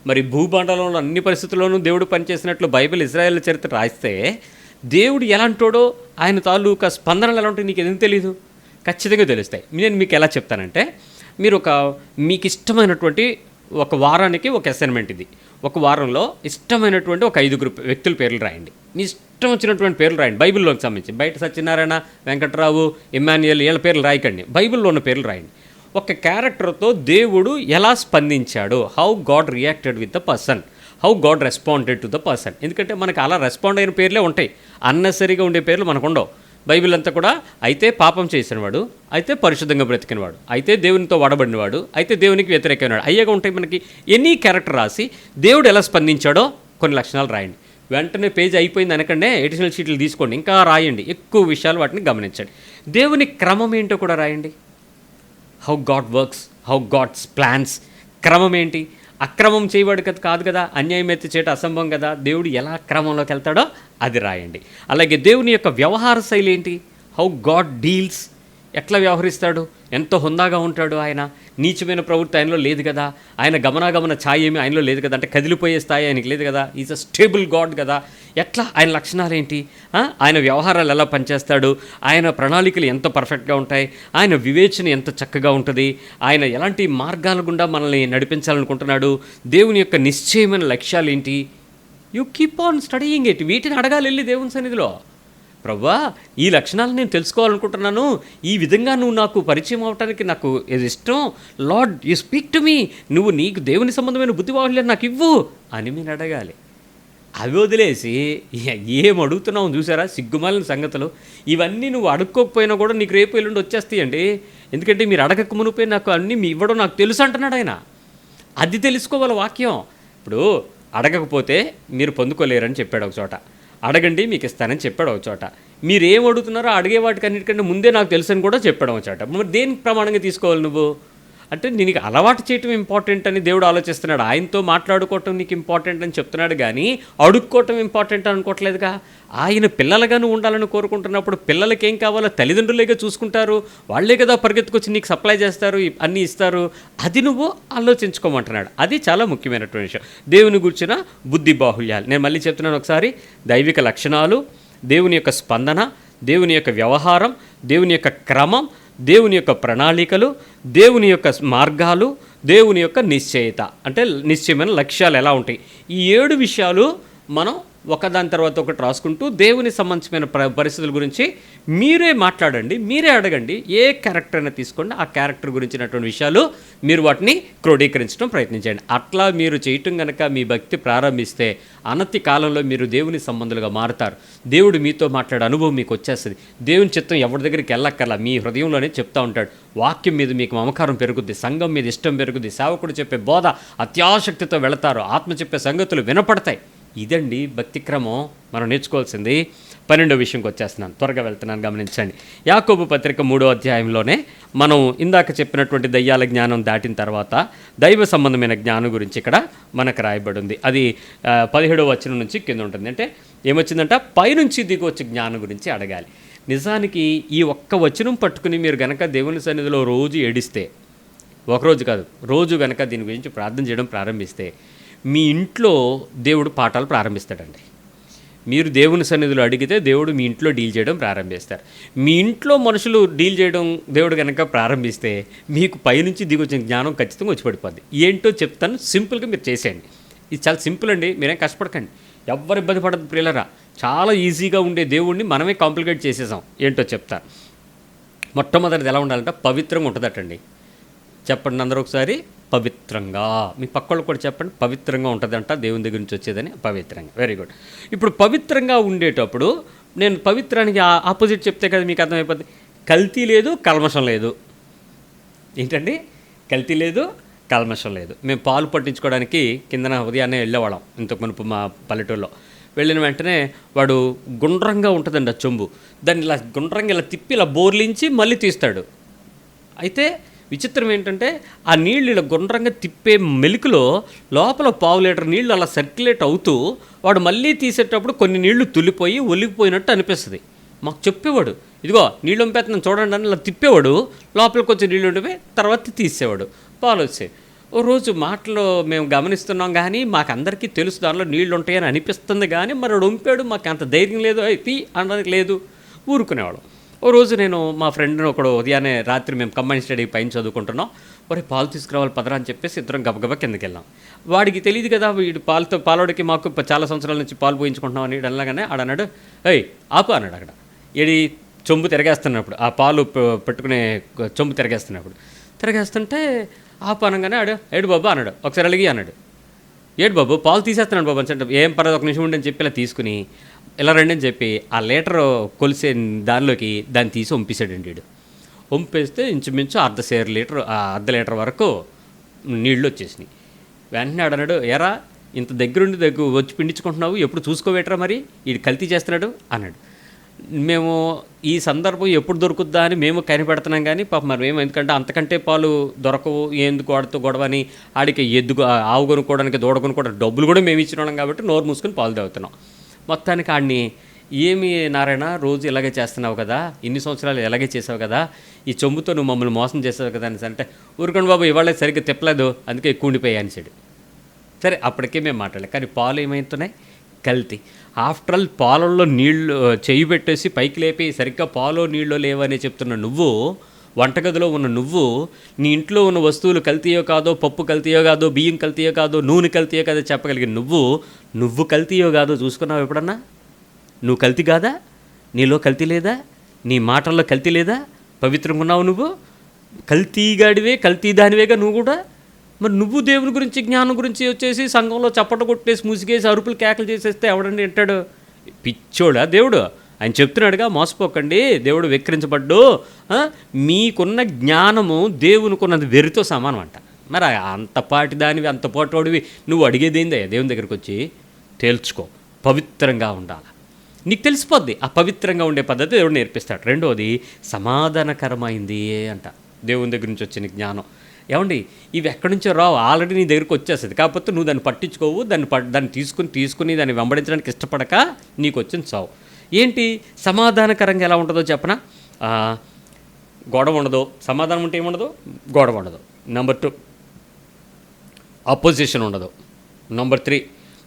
మరి భూభాండాలలో అన్ని పరిస్థితుల్లోనూ దేవుడు పనిచేసినట్లు బైబిల్ ఇజ్రాయేల్ చరిత్ర రాస్తే దేవుడు ఎలాంటోడో, ఆయన తాలూకా స్పందనలు ఎలా ఉంటాయి నీకు ఎందుకు తెలీదు? ఖచ్చితంగా తెలుస్తాయి. నేను మీకు ఎలా చెప్తానంటే, మీరు మీకు ఇష్టమైనటువంటి ఒక వారానికి ఒక అసైన్మెంట్ ఇది. ఒక వారంలో ఇష్టమైనటువంటి ఒక 5 వ్యక్తుల పేర్లు రాయండి. మీ ఇష్టం వచ్చినటువంటి పేర్లు రాయండి, బైబిల్లోకి సంబంధించి. బయట సత్యనారాయణ, వెంకట్రావు, ఇమ్మాన్యుయల్ వీళ్ళ పేర్లు రాయకండి, బైబిల్లో ఉన్న పేర్లు రాయండి. ఒక క్యారెక్టర్తో దేవుడు ఎలా స్పందించాడు, how God reacted with the person, how God responded to the person. ఎందుకంటే మనకు అలా రెస్పాండ్ అయిన పేర్లే ఉంటాయి, అన్నెసరీగా ఉండే పేర్లు మనకు ఉండవు. బైబిల్ అంతా కూడా అయితే పాపం చేసినవాడు, అయితే పరిశుద్ధంగా బ్రతికినవాడు, అయితే దేవునితో వాడబడినవాడు, అయితే దేవునికి వ్యతిరేకమైనవాడు, అయ్యేగా ఉంటాయి మనకి. ఎనీ క్యారెక్టర్ రాసి దేవుడు ఎలా స్పందించాడో కొన్ని లక్షణాలు రాయండి. వెంటనే పేజ్ అయిపోయింది అనకంటే ఎడిషనల్ షీట్లు తీసుకోండి, ఇంకా రాయండి, ఎక్కువ విషయాలు వాటిని గమనించండి. దేవుని క్రమం ఏంటో కూడా రాయండి. How God works, how God's plans. క్రమం ఏంటి? అక్రమం చేయవాడు కాదు కదా, అన్యాయం ఎత్తి చేయటం అసంభవం కదా. దేవుడు ఎలా క్రమంలోకి వెళ్తాడో అది రాయండి. అలాగే దేవుని యొక్క వ్యవహార శైలి ఏంటి, హౌ గాడ్ డీల్స్, ఎట్లా వ్యవహరిస్తాడు, ఎంతో హుందాగా ఉంటాడు ఆయన, నీచమైన ప్రవృత్తి ఆయనలో లేదు కదా, ఆయన గమనాగమన ఛాయ ఏమి ఆయనలో లేదు కదా, అంటే కదిలిపోయే స్థాయి ఆయనకి లేదు కదా, ఈజ్ అ స్టేబుల్ గాడ్ కదా. ఎట్లా ఆయన లక్షణాలు ఏంటి, ఆయన వ్యవహారాలు ఎలా పనిచేస్తాడు, ఆయన ప్రణాళికలు ఎంత పర్ఫెక్ట్గా ఉంటాయి, ఆయన వివేచన ఎంత చక్కగా ఉంటుంది, ఆయన ఎలాంటి మార్గాల గుండా మనల్ని నడిపించాలనుకుంటున్నాడు, దేవుని యొక్క నిశ్చయమైన లక్ష్యాలు ఏంటి. You keep on studying it. వీటిని అడగాలి వెళ్ళి దేవుని సన్నిధిలో. ప్రభువా, ఈ లక్షణాలు నేను తెలుసుకోవాలనుకుంటున్నాను, ఈ విధంగా నువ్వు నాకు పరిచయం అవడానికి నాకు ఇష్టం, lord you speak to me, నువ్వు నీకు దేవుని సంబంధమైన బుద్ధివాహుల్యం నాకు ఇవ్వు అని మీరు అడగాలి. అవి వదిలేసి ఏం అడుగుతున్నావు చూసారా, సిగ్గుమాలిన సంగతులు. ఇవన్నీ నువ్వు అడుక్కోకపోయినా కూడా నీకు రేపు ఎల్లుండి వచ్చేస్తాయండి. ఎందుకంటే మీరు అడగక మునిపే నాకు అన్నీ మీ ఇవ్వడం నాకు తెలుసు అంటున్నాడు ఆయన. అది తెలుసుకోవాలి వాక్యం. ఇప్పుడు అడగకపోతే మీరు పొందుకోలేరని చెప్పాడు ఒక చోట, అడగండి మీకు ఇస్తానని చెప్పాడు ఒక చోట. మీరేం అడుగుతున్నారో అడిగే వాటికి అన్నిటికంటే ముందే నాకు తెలుసు అని కూడా చెప్పాడు ఒక చోట. మరి దేనికి ప్రమాణంగా తీసుకోవాలి నువ్వు? అంటే నీకు అలవాటు చేయటం ఇంపార్టెంట్ అని దేవుడు ఆలోచిస్తున్నాడు. ఆయనతో మాట్లాడుకోవటం నీకు ఇంపార్టెంట్ అని చెప్తున్నాడు, కానీ అడుక్కోవటం ఇంపార్టెంట్ అనుకోవట్లేదుగా. ఆయన పిల్లలుగా నువ్వు ఉండాలని కోరుకుంటున్నప్పుడు పిల్లలకి ఏం కావాలో తల్లిదండ్రులేగా చూసుకుంటారు, వాళ్లే కదా పరిగెత్తుకొచ్చి నీకు సప్లై చేస్తారు, అన్నీ ఇస్తారు. అది నువ్వు ఆలోచించుకోమంటున్నాడు. అది చాలా ముఖ్యమైనటువంటి విషయం. దేవుని గురించిన బుద్ధి బాహుళ్యాలు నేను మళ్ళీ చెప్తున్నాను ఒకసారి. దైవిక లక్షణాలు, దేవుని యొక్క స్పందన, దేవుని యొక్క వ్యవహారం, దేవుని యొక్క క్రమం, దేవుని యొక్క ప్రణాళికలు, దేవుని యొక్క మార్గాలు, దేవుని యొక్క నిశ్చయత, అంటే నిశ్చయమైన లక్ష్యాలు ఎలా ఉంటాయి. ఈ 7 విషయాలు మనం ఒకదాని తర్వాత ఒకటి రాసుకుంటూ దేవుని సంబంధించిన పరిస్థితుల గురించి మీరే మాట్లాడండి, మీరే అడగండి. ఏ క్యారెక్టర్ అయినా తీసుకోండి, ఆ క్యారెక్టర్ గురించినటువంటి విషయాలు మీరు వాటిని క్రోడీకరించడం ప్రయత్నించండి. అట్లా మీరు చేయటం కనుక మీ భక్తి ప్రారంభిస్తే అనతి కాలంలో మీరు దేవుని సంబంధులుగా మారుతారు. దేవుడు మీతో మాట్లాడే అనుభవం మీకు వచ్చేస్తుంది. దేవుని చిత్తం ఎవరి దగ్గరికి వెళ్ళక్కర్లా, మీ హృదయంలోనే చెప్తూ ఉంటాడు. వాక్యం మీద మీకు మమకారం పెరుగుద్ది, సంఘం మీద ఇష్టం పెరుగుద్ది, సేవకుడు చెప్పే బోధ అత్యాసక్తితో వెళతారు, ఆత్మ చెప్పే సంగతులు వినపడతాయి. ఇదండి భక్తి క్రమం మనం నేర్చుకోవాల్సింది. 12వ విషయంకి వచ్చేస్తున్నాను, త్వరగా వెళ్తున్నాను, గమనించండి. యాకోబు పత్రిక 3వ అధ్యాయంలోనే మనం ఇందాక చెప్పినటువంటి దయ్యాల జ్ఞానం దాటిన తర్వాత దైవ సంబంధమైన జ్ఞానం గురించి ఇక్కడ మనకు రాయబడి ఉంది. అది 17వ వచనం నుంచి కింద ఉంటుంది. అంటే ఏమొచ్చిందంట, పైనుంచి దిగి వచ్చే జ్ఞానం గురించి అడగాలి. నిజానికి ఈ ఒక్క వచనం పట్టుకుని మీరు గనక దేవుని సన్నిధిలో రోజు ఏడిస్తే, ఒకరోజు కాదు రోజు గనక దీని గురించి ప్రార్థన చేయడం ప్రారంభిస్తే మీ ఇంట్లో దేవుడు పాఠాలు ప్రారంభిస్తాడండి. మీరు దేవుని సన్నిధిలో అడిగితే దేవుడు మీ ఇంట్లో డీల్ చేయడం ప్రారంభిస్తారు. మీ ఇంట్లో మనుషులు డీల్ చేయడం దేవుడు కనుక ప్రారంభిస్తే మీకు పైనుంచి దిగొచ్చిన జ్ఞానం ఖచ్చితంగా వచ్చి పడిపోద్ది. ఏంటో చెప్తాను, సింపుల్గా మీరు చేసేయండి. ఇది చాలా సింపుల్ అండి, మీరేం కష్టపడకండి, ఎవ్వరు ఇబ్బంది పడదు ప్రియులరా. చాలా ఈజీగా ఉండే దేవుణ్ణి మనమే కాంప్లికేట్ చేసేసాం. ఏంటో చెప్తాను. మొట్టమొదటిది ఎలా ఉండాలంటే పవిత్రంగా ఉంటుందటండి. చెప్పండి అందరూ ఒకసారి, పవిత్రంగా. మీ పక్కళ్ళు కూడా చెప్పండి, పవిత్రంగా ఉంటుందంట దేవుని దగ్గర నుంచి వచ్చేదని. పవిత్రంగా, వెరీ గుడ్. ఇప్పుడు పవిత్రంగా ఉండేటప్పుడు నేను పవిత్రానికి ఆపోజిట్ చెప్తే కదా మీకు అర్థమైపోద్ది. కల్తీ లేదు, కల్మషం లేదు. ఏంటండి, కల్తీ లేదు, కల్మషం లేదు. మేము పాలు పట్టించుకోవడానికి కిందన ఉదయాన్నే వెళ్ళేవాళ్ళం ఇంతకు మునుపు మా పల్లెటూరులో. వెళ్ళిన వెంటనే వాడు గుండ్రంగా ఉంటుందండి ఆ చెంబు, దాన్ని ఇలా గుండ్రంగా ఇలా తిప్పి ఇలా బోర్లించి మళ్ళీ తీస్తాడు. అయితే విచిత్రం ఏంటంటే ఆ నీళ్ళు ఇలా గుండ్రంగా తిప్పే మెలికలో లోపల 1/2 లీటర్ నీళ్ళు అలా సర్క్యులేట్ అవుతూ వాడు మళ్ళీ తీసేటప్పుడు కొన్ని నీళ్లు తుల్లిపోయి ఒలిగిపోయినట్టు అనిపిస్తుంది. మాకు చెప్పేవాడు, ఇదిగో నీళ్ళు వంపేస్తున్నాను చూడండి అని ఇలా తిప్పేవాడు, లోపల కొంచెం నీళ్ళు ఉండిపోయి తర్వాత తీసేవాడు, పాలు వచ్చాయి. ఓ రోజు మాటలు మేము గమనిస్తున్నాం కానీ మాకు అందరికీ తెలుసు దానిలో నీళ్ళు ఉంటాయని అనిపిస్తుంది, కానీ మరి వాడు వంపాడు, మాకు అంత ధైర్యం లేదు, తీ అనడానికి లేదు, ఊరుకునేవాడు. ఓ రోజు నేను మా ఫ్రెండ్ని ఒకడు ఉదయాన్నే రాత్రి మేము కంబైన్ స్టడీ పైన చదువుకుంటున్నాం, ఒరే పాలు తీసుకురావాలి పదరా అని చెప్పేసి ఇద్దరం గబగబా కిందకి వెళ్ళాం. వాడికి తెలియదు కదా, వీడు పాలోడికి మాకు చాలా సంవత్సరాల నుంచి పాలు పోయించుకుంటున్నాం అని అనగానే ఆడన్నాడు, ఏయ్ ఆపు అన్నాడు. అక్కడ ఏడి చెంబు తిరగేస్తున్నప్పుడు, ఆ పాలు పెట్టుకునే చెంబు తిరగేస్తుంటే ఆపు అనగానే ఏడు బాబు అన్నాడు, ఒకసారి అలిగి అన్నాడు. ఏడు బాబు పాలు తీసేస్తున్నాడు బాబు అని అంటే, ఏం పర్లేదు ఒక నిమిషం ఉండని చెప్పి ఇలా తీసుకుని ఇలా రండి అని చెప్పి ఆ లీటర్ కొలిసే దానిలోకి దాన్ని తీసి వంపేశాడండి వీడు. వంపేస్తే ఇంచుమించు అర్ధ లీటర్ వరకు నీళ్ళు వచ్చేసినాయి. వెంటనే అన్నాడు, ఎరా ఇంత దగ్గరుండి వచ్చి పిండించుకుంటున్నావు, ఎప్పుడు చూసుకోవేటరా మరి వీడు కల్తీ చేస్తున్నాడు అన్నాడు. మేము ఈ సందర్భం ఎప్పుడు దొరుకుద్దా అని మేము కనిపెడుతున్నాం, కానీ పాప మరి మేము ఎందుకంటే అంతకంటే పాలు దొరకవు, ఎందుకు వాడితో గొడవ అని ఆడికి ఆవు కొనుక్కోవడానికి దూడ కొనుక్కోవడానికి డబ్బులు కూడా మేము ఇచ్చినాం కాబట్టి నోరు మూసుకొని పాలు తాగుతున్నాం. మొత్తానికి ఆడిని, ఏమి నారాయణ రోజు ఇలాగే చేస్తున్నావు కదా, ఇన్ని సంవత్సరాలు ఇలాగే చేసావు కదా, ఈ చెంబుతో నువ్వు మమ్మల్ని మోసం చేసావు కదా అని అంటే, ఊరుకోండి బాబు ఇవాళ సరిగ్గా తిప్పలేదు అందుకే ఎక్కువ ఉండిపోయాయి అనిసాడు. సరే అప్పటికే మేము మాట్లాడలేదు, కానీ పాలు ఏమవుతున్నాయి, కల్తీ. ఆఫ్టర్ ఆల్ పాలల్లో నీళ్ళు చేయి పెట్టేసి పైకి లేపి సరిగ్గా పాలు నీళ్ళు లేవని చెప్తున్న నువ్వు, వంటగదిలో ఉన్న నువ్వు, నీ ఇంట్లో ఉన్న వస్తువులు కల్తీయో కాదో, పప్పు కల్తీయో కాదో, బియ్యం కల్తీయో కాదో, నూనె కల్తీయో కాదో చెప్పగలిగిన నువ్వు కల్తీయో కాదో చూసుకున్నావు ఎప్పుడన్నా? నువ్వు కల్తీ కాదా? నీలో కల్తీ లేదా? నీ మాటల్లో కల్తీ లేదా? పవిత్రంగా ఉన్నావు నువ్వు? కల్తీగాడివే, కల్తీ దానివేగా నువ్వు కూడా. మరి నువ్వు దేవుని గురించి జ్ఞానం గురించి వచ్చేసి సంఘంలో చప్పట కొట్టేసి ముసిగేసి అరుపులు కేకలు చేసేస్తే ఎవడండి వింటాడు? పిచ్చోడా దేవుడు? ఆయన చెప్తున్నాడుగా, మోసపోకండి, దేవుడు వెక్కిరించబడ్డు, మీకున్న జ్ఞానము దేవునికున్నది వెరితో సమానం అంట. మరి అంతపాటి దానివి అంతపాటోడివి నువ్వు అడిగేదేందయ్యా దేవుని దగ్గరికి వచ్చి? తేల్చుకో, పవిత్రంగా ఉండాలి. నీకు తెలిసిపోద్ది ఆ పవిత్రంగా ఉండే పద్ధతి దేవుడు నేర్పిస్తాడు. రెండోది సమాధానకరమైంది అంట దేవుని దగ్గర నుంచి వచ్చిన జ్ఞానం. ఏమండి ఇవి ఎక్కడి నుంచో రావు, ఆల్రెడీ నీ దగ్గరికి వచ్చేస్తుంది, కాకపోతే నువ్వు దాన్ని పట్టించుకోవు, దాన్ని తీసుకుని దాన్ని వెంబడించడానికి ఇష్టపడక నీకు వచ్చిన చావు. ఏంటి సమాధానకరంగా ఎలా ఉంటుందో చెప్పనా? గొడవ ఉండదు, సమాధానం ఉంటే ఏముండదు, గొడవ ఉండదు. నెంబర్ 2 అపోజిషన్ ఉండదు. నెంబర్ 3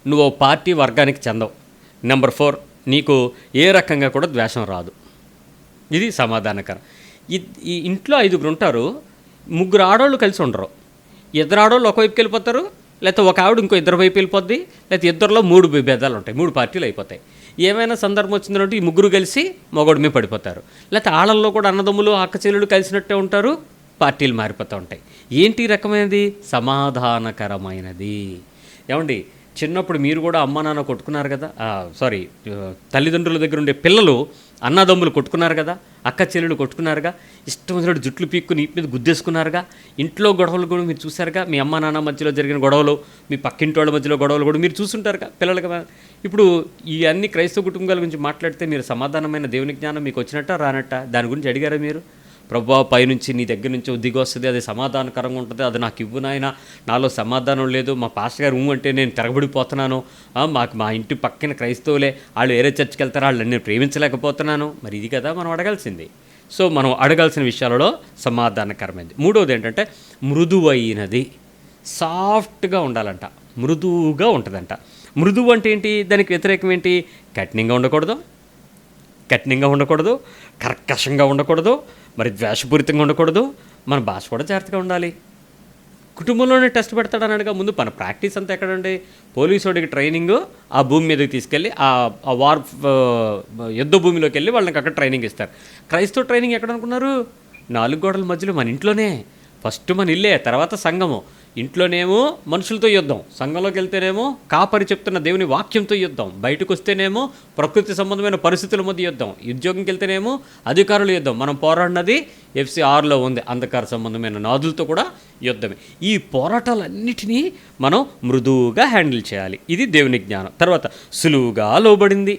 నువ్వు పార్టీ వర్గానికి చెందవు. నెంబర్ 4 నీకు ఏ రకంగా కూడా ద్వేషం రాదు. ఇది సమాధానకరం. ఈ ఇంట్లో 5 ఉంటారు, 3 ఆడవాళ్ళు కలిసి ఉండరు. 2 ఆడవాళ్ళు ఒకవైపుకి వెళ్ళిపోతారు, లేకపోతే ఒక ఆవిడ ఇంకో 2 వైపు వెళ్ళిపోద్ది, లేకపోతే 2లో 3 భేదాలు ఉంటాయి, 3 పార్టీలు అయిపోతాయి. ఏమైనా సందర్భం వచ్చిందంటే ఈ 3 కలిసి మొగోడి మీద పడిపోతారు, లేకపోతే ఆళ్ళల్లో కూడా అన్నదమ్ములు అక్క చెల్లెలు కలిసినట్టే ఉంటారు, పార్టీలు మారిపోతూ ఉంటాయి. ఏంటి రకమైనది? సమాధానకరమైనది. ఏమండి చిన్నప్పుడు మీరు కూడా అమ్మ నాన్న కొట్టుకున్నారు కదా, తల్లిదండ్రుల దగ్గర ఉండే పిల్లలు అన్నదమ్ములు కొట్టుకున్నారు కదా, అక్క చెల్లెలు కొట్టుకున్నారుగా, ఇష్టం వచ్చినట్టు జుట్లు పీక్కుని ఇంటి మీద గుద్దేసుకున్నారుగా, ఇంట్లో గొడవలు కూడా మీరు చూశారుగా, మీ అమ్మ నాన్న మధ్యలో జరిగిన గొడవలు, మీ పక్కింటి వాళ్ళ మధ్యలో గొడవలు కూడా మీరు చూసుంటారుగా పిల్లలుగా. ఇప్పుడు ఈ అన్ని క్రైస్తవ కుటుంబాల గురించి మాట్లాడితే మీరు సమాధానమైన దేవుని జ్ఞానం మీకు వచ్చినట్ట రానట్ట? దాని గురించి అడిగారా మీరు? ప్రభువా, పైనుంచి నీ దగ్గర నుంచి దిగి వస్తుంది, అది సమాధానకరంగా ఉంటుంది, అది నాకు ఇవ్వు నాయన, నాలో సమాధానం లేదు, మా పాస్టర్ గారు అంటే నేను తిరగబడిపోతున్నాను, మాకు మా ఇంటి పక్కన క్రైస్తవులే, వాళ్ళు వేరే చర్చికి వెళ్తారు, వాళ్ళు నేను ప్రేమించలేకపోతున్నాను. మరి ఇది కదా మనం అడగాల్సింది. సో మనం అడగాల్సిన విషయాలలో సమాధానకరమైనది. మూడవది ఏంటంటే మృదువైనది, సాఫ్ట్గా ఉండాలంట, మృదువుగా ఉంటుందంట. మృదువు అంటే ఏంటి? దానికి వ్యతిరేకం ఏంటి? కఠినంగా ఉండకూడదు, కర్కశంగా ఉండకూడదు, మరి ద్వేషపూరితంగా ఉండకూడదు. మన భాష కూడా జాగ్రత్తగా ఉండాలి. కుటుంబంలోనే టెస్ట్ పెడతాడు అన్నాడుగా. ముందు మన ప్రాక్టీస్ అంతా ఎక్కడండి? పోలీసుడికి ట్రైనింగ్ ఆ భూమి మీదకి తీసుకెళ్ళి ఆ వార్ యుద్ధ భూమిలోకి వెళ్ళి వాళ్ళకి అక్కడ ట్రైనింగ్ ఇస్తారు. క్రైస్తవ ట్రైనింగ్ ఎక్కడ అనుకున్నారు? 4 గోడల మధ్యలో, మన ఇంట్లోనే. ఫస్ట్ మన ఇల్లే, తర్వాత సంఘము. ఇంట్లోనేమో మనుషులతో యుద్ధం, సంఘంలోకి వెళ్తేనేమో కాపరి చెప్తున్న దేవుని వాక్యంతో యుద్ధం, బయటకు వస్తేనేమో ప్రకృతి సంబంధమైన పరిస్థితుల మధ్య యుద్ధం, ఉద్యోగంకి వెళ్తేనేమో అధికారుల యుద్ధం. మనం పోరాడినది FC 6లో ఉంది, అంధకార సంబంధమైన నాదులతో కూడా యుద్ధమే. ఈ పోరాటాలన్నిటినీ మనం మృదువుగా హ్యాండిల్ చేయాలి. ఇది దేవుని జ్ఞానం. తర్వాత సులువుగా లోబడుతుంది.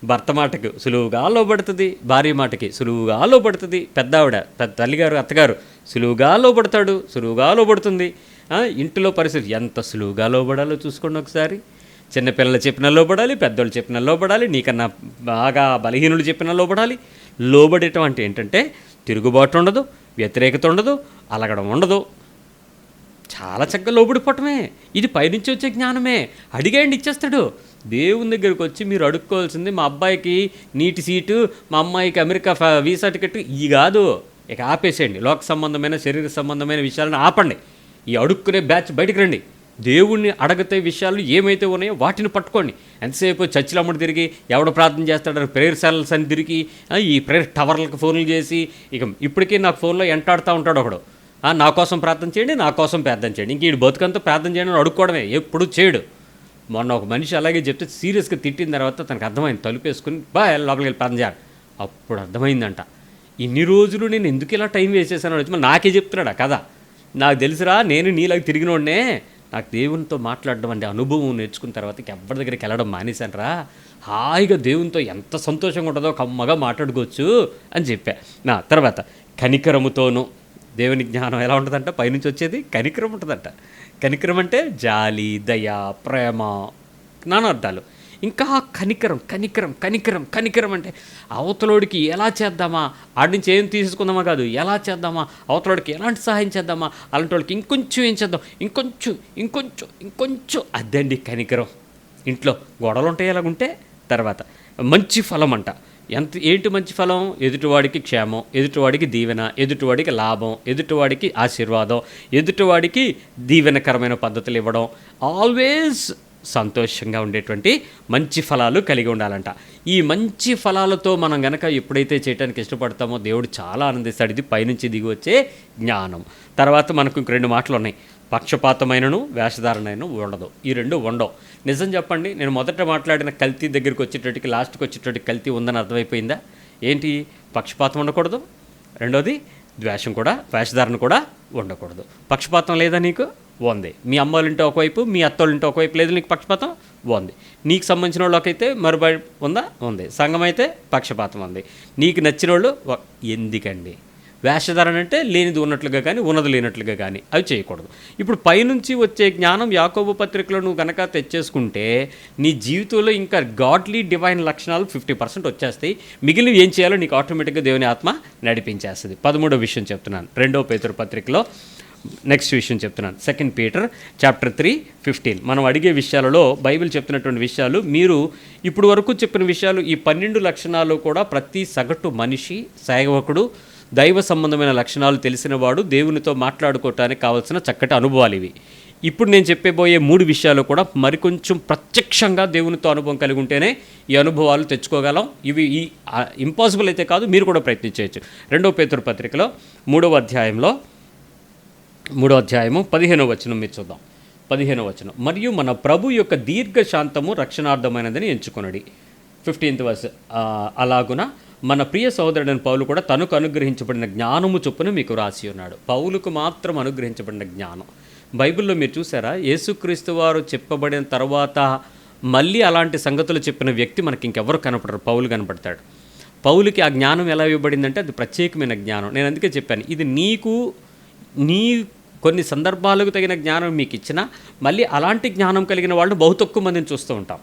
భర్త మాటకు సులువుగా లోబడుతుంది, భార్య మాటకి సులువుగా లోబడుతుంది, పెద్దావిడ తల్లిగారు అత్తగారు సులువుగా లోబడుతుంది. ఇంటిలో పరిస్థితి ఎంత సులువుగా లోబడాలో చూసుకోండి ఒకసారి. చిన్నపిల్లలు చెప్పిన లోబడాలి, పెద్దోళ్ళు చెప్పిన లోబడాలి, నీకన్నా బాగా బలహీనులు చెప్పిన లోబడాలి. లోబడటం అంటే ఏంటంటే తిరుగుబాటు ఉండదు, వ్యతిరేకత ఉండదు, అలగడం ఉండదు, చాలా చక్కగా లోబడిపోవటమే. ఇది పైనుంచి వచ్చే జ్ఞానమే. అడిగేయండి, ఇచ్చేస్తాడు. దేవుని దగ్గరికి వచ్చి మీరు అడుక్కోవాల్సింది, మా అబ్బాయికి నీటి సీటు, మా అమ్మాయికి అమెరికా వీసా టికెట్, ఇవి కాదు. ఇక ఆపేసేయండి. లోక సంబంధమైన శరీర సంబంధమైన విషయాలను ఆపండి. ఈ అడుక్కునే బ్యాచ్ బయటకు రండి. దేవుణ్ణి అడగతే విషయాలు ఏమైతే ఉన్నాయో వాటిని పట్టుకోండి. ఎంతసేపు చర్చిలమ్మడి తిరిగి ఎవడ ప్రార్థన చేస్తాడని ప్రేయర్ సెల్స్ అని తిరిగి ఈ ప్రేయర్ టవర్లకు ఫోన్లు చేసి ఇప్పటికీ నాకు ఫోన్లో ఎంటాడుతూ ఉంటాడు ఒకడు. నా కోసం ప్రార్థన చేయండి, నా కోసం ప్రార్థన చేయండి. ఇంక ఈ బతుకంతా ప్రార్థన చేయడం అడుక్కోవడమే, ఎప్పుడు చేయడు. మొన్న ఒక మనిషి అలాగే చెప్తే సీరియస్గా తిట్టిన తర్వాత తనకు అర్థమైంది, తలుపేసుకుని లోపలికి వెళ్ళి ప్రార్థన చేయాలి. అప్పుడు అర్థమైందంట, ఇన్ని రోజులు నేను ఎందుకు ఇలా టైం వేస్ట్ చేశాను వచ్చి నాకే చెప్తున్నాడా కదా. నాకు తెలుసురా, నేను నీలాగా తిరిగినోడ్నే. నాకు దేవునితో మాట్లాడడం అంటే అనుభవం నేర్చుకున్న తర్వాత ఎవరి దగ్గరికి వెళ్ళడం మానేశాను రా. హాయిగా దేవునితో ఎంత సంతోషంగా ఉంటుందో కమ్మగా మాట్లాడుకోవచ్చు అని చెప్పా. నా తర్వాత కనికరముతోనూ. దేవుని జ్ఞానం ఎలా ఉంటుందంట? పైనుంచి వచ్చేది కనికరం ఉంటుందంట. కనికరం అంటే జాలి, దయ, ప్రేమ, నానార్థాలు. ఇంకా కనికరం అంటే అవతలోడికి ఎలా చేద్దామా, ఆడి నుంచి ఏం తీసుకుందామా కాదు, ఎలా చేద్దామా, అవతలోడికి ఎలాంటి సహాయం చేద్దామా, అలాంటి వాళ్ళకి ఇంకొంచెం ఏం చేద్దాం, ఇంకొంచెం అదండి కనికరం. ఇంట్లో గొడవలు ఉంటాయి ఎలాగుంటే. తర్వాత మంచి ఫలం అంట. ఏంటి మంచి ఫలం? ఎదుటివాడికి క్షేమం, ఎదుటివాడికి దీవెన, ఎదుటివాడికి లాభం, ఎదుటివాడికి ఆశీర్వాదం, ఎదుటివాడికి దీవెనకరమైన పద్ధతులు ఇవ్వడం, ఆల్వేస్ సంతోషంగా ఉండేటువంటి మంచి ఫలాలు కలిగి ఉండాలంట. ఈ మంచి ఫలాలతో మనం గనక ఎప్పుడైతే చేయడానికి ఇష్టపడతామో దేవుడు చాలా ఆనందిస్తాడు. ఇది పైనుంచి దిగి వచ్చే జ్ఞానం. తర్వాత మనకు ఇంక 2 మాటలు ఉన్నాయి. పక్షపాతమైనను వేషధారణను ఉండదు. ఈ 2 ఉండవు. నిజం చెప్పండి, నేను మొదట మాట్లాడిన కల్తీ దగ్గరికి వచ్చేటట్టుకి లాస్ట్కి వచ్చేటట్టుకి కల్తీ ఉందని అర్థమైపోయిందా? ఏంటి? పక్షపాతం ఉండకూడదు, రెండోది ద్వేషం కూడా, వేషధారణ కూడా ఉండకూడదు. పక్షపాతం లేదా నీకు? ఉంది. మీ అమ్మోళ్ళింటి ఒకవైపు, మీ అత్తోళ్ళింటి ఒకవైపు లేదు నీకు పక్షపాతం? ఉంది. నీకు సంబంధించిన వాళ్ళకైతే మరుబడి ఉందా? ఉంది. సంఘం అయితే పక్షపాతం ఉంది. నీకు నచ్చిన వాళ్ళు ఎందుకండి? వేషధారణ అంటే లేనిది ఉన్నట్లుగా కానీ ఉన్నది లేనట్లుగా కానీ అవి చేయకూడదు. ఇప్పుడు పైనుంచి వచ్చే జ్ఞానం యాకోబు పత్రికలో నువ్వు కనుక తెచ్చేసుకుంటే నీ జీవితంలో ఇంకా గాడ్లీ డివైన్ లక్షణాలు 50% వచ్చేస్తాయి. మిగిలినవి ఏం చేయాలో నీకు ఆటోమేటిక్గా దేవుని ఆత్మ నడిపించేస్తుంది. 13వ విషయం చెప్తున్నాను, 2వ పేతురు పత్రికలో నెక్స్ట్ విషయం చెప్తున్నాను. 2 పీటర్ చాప్టర్ 3:15. మనం అడిగే విషయాలలో బైబిల్ చెప్తున్నటువంటి విషయాలు, మీరు ఇప్పుడు వరకు చెప్పిన విషయాలు, ఈ 12 లక్షణాలు కూడా ప్రతి సగటు మనిషి, సేవకుడు, దైవ సంబంధమైన లక్షణాలు తెలిసినవాడు దేవునితో మాట్లాడుకోవటానికి కావాల్సిన చక్కటి అనుభవాలు ఇవి. ఇప్పుడు నేను చెప్పబోయే 3 విషయాలు కూడా మరికొంచెం ప్రత్యక్షంగా దేవునితో అనుభవం కలిగి ఉంటేనే ఈ అనుభవాలు తెచ్చుకోగలం. ఇవి ఇంపాసిబుల్ అయితే కాదు, మీరు కూడా ప్రయత్నించవచ్చు. 2వ పేతురు పత్రికలో 3వ అధ్యాయము 15వ వచనం మీరు చూద్దాం. 15వ వచనం. మరియు మన ప్రభు యొక్క దీర్ఘశాంతము రక్షణార్థమైనదని ఎంచుకొనడి. 15th verse. అలాగున మన ప్రియ సహోదరుడైన పౌలు కూడా తనకు అనుగ్రహించబడిన జ్ఞానము చొప్పున మీకు రాసి ఉన్నాడు. పౌలుకు మాత్రం అనుగ్రహించబడిన జ్ఞానం. బైబిల్లో మీరు చూసారా, యేసుక్రీస్తు వారు చెప్పబడిన తర్వాత మళ్ళీ అలాంటి సంగతులు చెప్పిన వ్యక్తి మనకి ఇంకెవరు కనపడరు, పౌలు కనపడతాడు. పౌలుకి ఆ జ్ఞానం ఎలా ఇవ్వబడిందంటే అది ప్రత్యేకమైన జ్ఞానం. నేను అందుకే చెప్పాను, ఇది నీ కొన్ని సందర్భాలకు తగిన జ్ఞానం మీకు ఇచ్చినా మళ్ళీ అలాంటి జ్ఞానం కలిగిన వాళ్ళు బహు తక్కువ మందిని చూస్తూ ఉంటాం.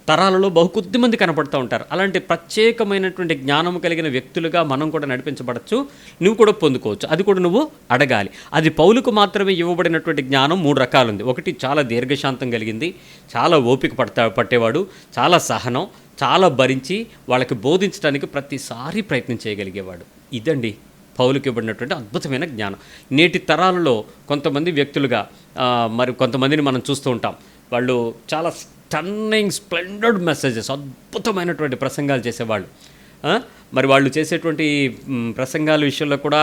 తరాలలో బహు కొద్ది మంది కనపడుతూ ఉంటారు. అలాంటి ప్రత్యేకమైనటువంటి జ్ఞానం కలిగిన వ్యక్తులుగా మనం కూడా నడిపించబడచ్చు, నువ్వు కూడా పొందుకోవచ్చు. అది కూడా నువ్వు అడగాలి. అది పౌలుకు మాత్రమే ఇవ్వబడినటువంటి జ్ఞానం 3 రకాలుంది. ఒకటి చాలా దీర్ఘశాంతం కలిగింది, చాలా ఓపిక పట్టేవాడు, చాలా సహనం, చాలా భరించి వాళ్ళకి బోధించడానికి ప్రతిసారి ప్రయత్నం చేయగలిగేవాడు. ఇదండి పౌలుకి ఇవ్వబడినటువంటి అద్భుతమైన జ్ఞానం. నేటి తరాలలో కొంతమంది వ్యక్తులుగా మరి కొంతమందిని మనం చూస్తూ ఉంటాం. వాళ్ళు చాలా స్టన్నింగ్ స్ప్లెండర్డ్ మెసేజెస్, అద్భుతమైనటువంటి ప్రసంగాలు చేసేవాళ్ళు. మరి వాళ్ళు చేసేటువంటి ప్రసంగాల విషయంలో కూడా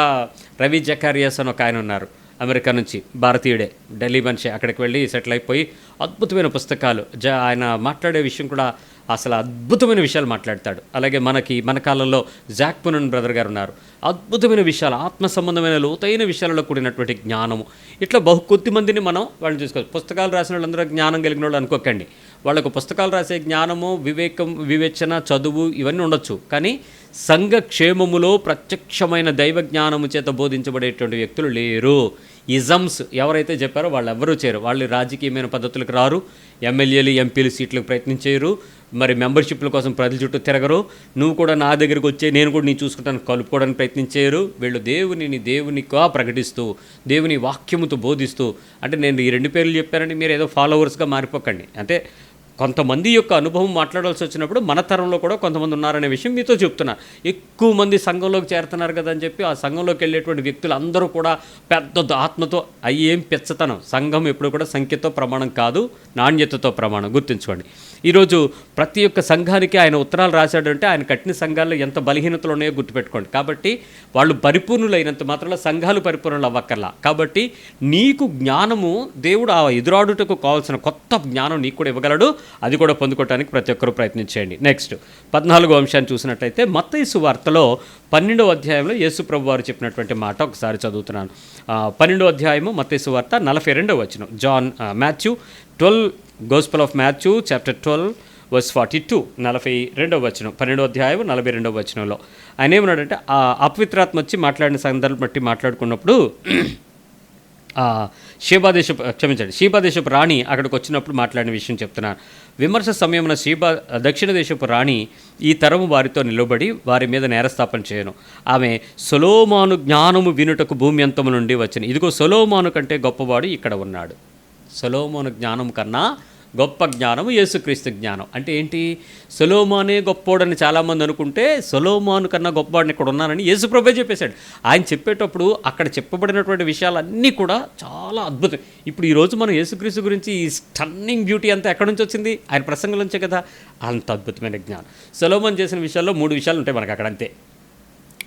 రవి జకారియాస్ అని ఒక ఆయన ఉన్నారు, అమెరికా నుంచి, భారతీయుడే, ఢిల్లీ మనిషి. అక్కడికి వెళ్ళి సెటిల్ అయిపోయి అద్భుతమైన పుస్తకాలు, ఆయన మాట్లాడే విషయం కూడా అసలు అద్భుతమైన విషయాలు మాట్లాడతాడు. అలాగే మన కాలంలో జాక్ పునన్ బ్రదర్ గారు ఉన్నారు, అద్భుతమైన విషయాలు, ఆత్మ సంబంధమైన లోతైన విషయాలలో కూడినటువంటి జ్ఞానము. ఇట్లా బహు కొద్ది మందిని మనం వాళ్ళని చూసుకోవచ్చు. పుస్తకాలు రాసిన వాళ్ళందరూ జ్ఞానం కలిగిన వాళ్ళు అనుకోకండి. వాళ్ళకు పుస్తకాలు రాసే జ్ఞానము, వివేచన, చదువు ఇవన్నీ ఉండొచ్చు, కానీ సంఘ క్షేమములో ప్రత్యక్షమైన దైవ జ్ఞానము చేత బోధించబడేటువంటి వ్యక్తులు లేరు. ఇజమ్స్ ఎవరైతే చెప్పారో వాళ్ళు ఎవ్వరూ చేయరు. వాళ్ళు రాజకీయమైన పద్ధతులకు రారు, ఎమ్మెల్యేలు ఎంపీలు సీట్లకు ప్రయత్నం చేయరు, మరి మెంబర్షిప్ల కోసం ప్రజల చుట్టూ తిరగరు. నువ్వు కూడా నా దగ్గరికి వచ్చే, నేను కూడా నీ చూసుకుంటాను కలుపుకోవడానికి ప్రయత్నం చేయరు. వీళ్ళు దేవునిగా ప్రకటిస్తూ, దేవుని వాక్యముతో బోధిస్తూ, అంటే నేను ఈ 2 పేర్లు చెప్పానని మీరు ఏదో ఫాలోవర్స్గా మారిపోకండి. అంటే కొంతమంది యొక్క అనుభవం మాట్లాడాల్సి వచ్చినప్పుడు మన తరంలో కూడా కొంతమంది ఉన్నారనే విషయం మీతో చెప్తున్నారు. ఎక్కువ మంది సంఘంలోకి చేరుతున్నారు కదా అని చెప్పి ఆ సంఘంలోకి వెళ్ళేటువంటి వ్యక్తులు అందరూ కూడా పెద్ద ఆత్మతో అయ్యేం పెచ్చతనం. సంఘం ఎప్పుడు కూడా సంఖ్యతో ప్రమాణం కాదు, నాణ్యతతో ప్రమాణం. గుర్తుంచుకోండి. ఈరోజు ప్రతి ఒక్క సంఘానికి ఆయన ఉత్తరాలు రాశాడంటే ఆయన కట్టిన సంఘాల్లో ఎంత బలహీనతలు ఉన్నాయో గుర్తుపెట్టుకోండి. కాబట్టి వాళ్ళు పరిపూర్ణులైనంత మాత్రంలో సంఘాలు పరిపూర్ణలు అవ్వక్కర్లా. కాబట్టి నీకు జ్ఞానము దేవుడు ఆ ఎదురాడుటకు కావాల్సిన కొత్త జ్ఞానం నీకు కూడా ఇవ్వగలడు. అది కూడా పొందుకోవడానికి ప్రతి ఒక్కరూ ప్రయత్నించేయండి. నెక్స్ట్ 14వ అంశాన్ని చూసినట్లయితే మత్తయి సువార్తలో 12వ అధ్యాయంలో యేసు ప్రభు వారు చెప్పినటువంటి మాట ఒకసారి చదువుతున్నాను. 12వ అధ్యాయము మత్తయి సువార్త 42వ వచనం. Matthew 12, gospel of Matthew chapter 12 verse 42, 42వ వచనం. 12వ అధ్యాయం 42వ వచనంలో ఆయన ఏమన్నాడంటే, అపవిత్రాత్మ వచ్చి మాట్లాడిన సందర్భం బట్టి మాట్లాడుకున్నప్పుడు షీబా దేశపు రాణి అక్కడికి వచ్చినప్పుడు మాట్లాడిన విషయం చెప్తున్నాను. విమర్శ సమయమున దక్షిణ దేశపు రాణి ఈ తరము వారితో నిలబడి వారి మీద నేరస్థాపన చేయను. ఆమె సొలొమోను జ్ఞానము వినుటకు భూమి అంతము నుండి వచ్చిన. ఇదిగో సొలొమోను కంటే గొప్పవాడు ఇక్కడ ఉన్నాడు. సొలొమోను జ్ఞానం కన్నా గొప్ప జ్ఞానము యేసుక్రీస్తు జ్ఞానం. అంటే ఏంటి? సొలొమోనే గొప్పోడని చాలామంది అనుకుంటే సొలొమోను కన్నా గొప్పవాడిని ఇక్కడ ఉన్నానని యేసుప్రభువే చెప్పేశాడు. ఆయన చెప్పేటప్పుడు అక్కడ చెప్పబడినటువంటి విషయాలన్నీ కూడా చాలా అద్భుతం. ఇప్పుడు ఈరోజు మనం యేసుక్రీస్తు గురించి ఈ స్టన్నింగ్ బ్యూటీ అంతా ఎక్కడి నుంచి వచ్చింది? ఆయన ప్రసంగం నుంచే కదా. అంత అద్భుతమైన జ్ఞానం. సొలొమోను చేసిన విషయాల్లో 3 విషయాలు ఉంటాయి మనకు అక్కడ, అంతే.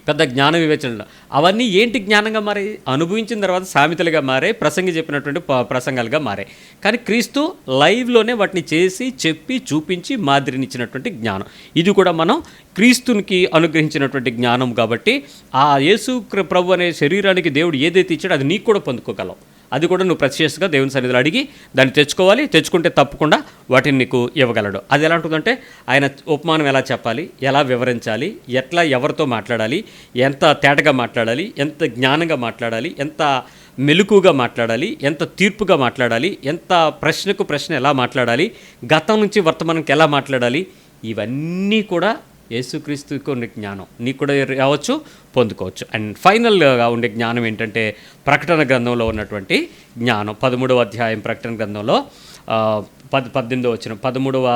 పెద్ద జ్ఞాన వివేచనలు అవన్నీ ఏంటి జ్ఞానంగా మారాయి? అనుభవించిన తర్వాత సామెతలుగా మారే, ప్రసంగి చెప్పినటువంటి ప్రసంగాలుగా మారాయి. కానీ క్రీస్తు లైవ్లోనే వాటిని చేసి చెప్పి చూపించి మాదిరినిచ్చినటువంటి జ్ఞానం. ఇది కూడా మనం క్రీస్తునికి అనుగ్రహించినటువంటి జ్ఞానం. కాబట్టి ఆ యేసు ప్రభు అనే శరీరానికి దేవుడు ఏదైతే ఇచ్చాడో అది నీకు కూడా పొందుకోగలవు. అది కూడా నువ్వు ప్రత్యేకంగా దేవుని సన్నిధిలో అడిగి దాన్ని తెచ్చుకోవాలి. తెచ్చుకుంటే తప్పకుండా వాటిని నీకు ఇవ్వగలడు. అది ఎలా ఉంటుందంటే ఆయన ఉపమానం ఎలా చెప్పాలి, ఎలా వివరించాలి, ఎట్లా ఎవరితో మాట్లాడాలి, ఎంత తేటగా మాట్లాడాలి, ఎంత జ్ఞానంగా మాట్లాడాలి, ఎంత మెలకుగా మాట్లాడాలి, ఎంత తీర్పుగా మాట్లాడాలి, ఎంత ప్రశ్నకు ప్రశ్న ఎలా మాట్లాడాలి, గతం నుంచి వర్తమానంకి ఎలా మాట్లాడాలి, ఇవన్నీ కూడా యేసుక్రీస్తుకు ఉండే జ్ఞానం నీకు కూడా రావచ్చు, పొందుకోవచ్చు. అండ్ ఫైనల్గా ఉండే జ్ఞానం ఏంటంటే ప్రకటన గ్రంథంలో ఉన్నటువంటి జ్ఞానం. 13వ అధ్యాయం ప్రకటన గ్రంథంలో 18వ వచనం. 13వ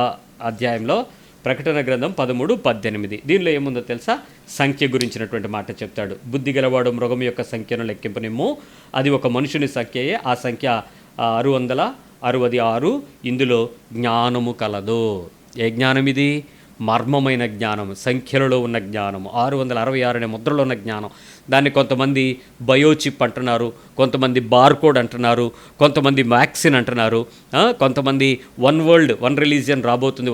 అధ్యాయంలో ప్రకటన గ్రంథం 13:18. దీనిలో ఏముందో తెలుసా? సంఖ్య గురించినటువంటి మాట చెప్తాడు. బుద్ధి గలవాడు మృగం యొక్క సంఖ్యను లెక్కింపనిమ్ము, అది ఒక మనుషుని సంఖ్యయే, ఆ సంఖ్య 666. ఇందులో జ్ఞానము కలదు. ఏ జ్ఞానం ఇది? మర్మమైన జ్ఞానం, సంఖ్యలలో ఉన్న జ్ఞానం, 666 అనే ముద్రలో ఉన్న జ్ఞానం. దాన్ని కొంతమంది బయోచిప్ అంటున్నారు, కొంతమంది బార్కోడ్ అంటున్నారు, కొంతమంది వ్యాక్సిన్ అంటున్నారు, కొంతమంది వన్ వరల్డ్ వన్ రిలీజియన్ రాబోతుంది,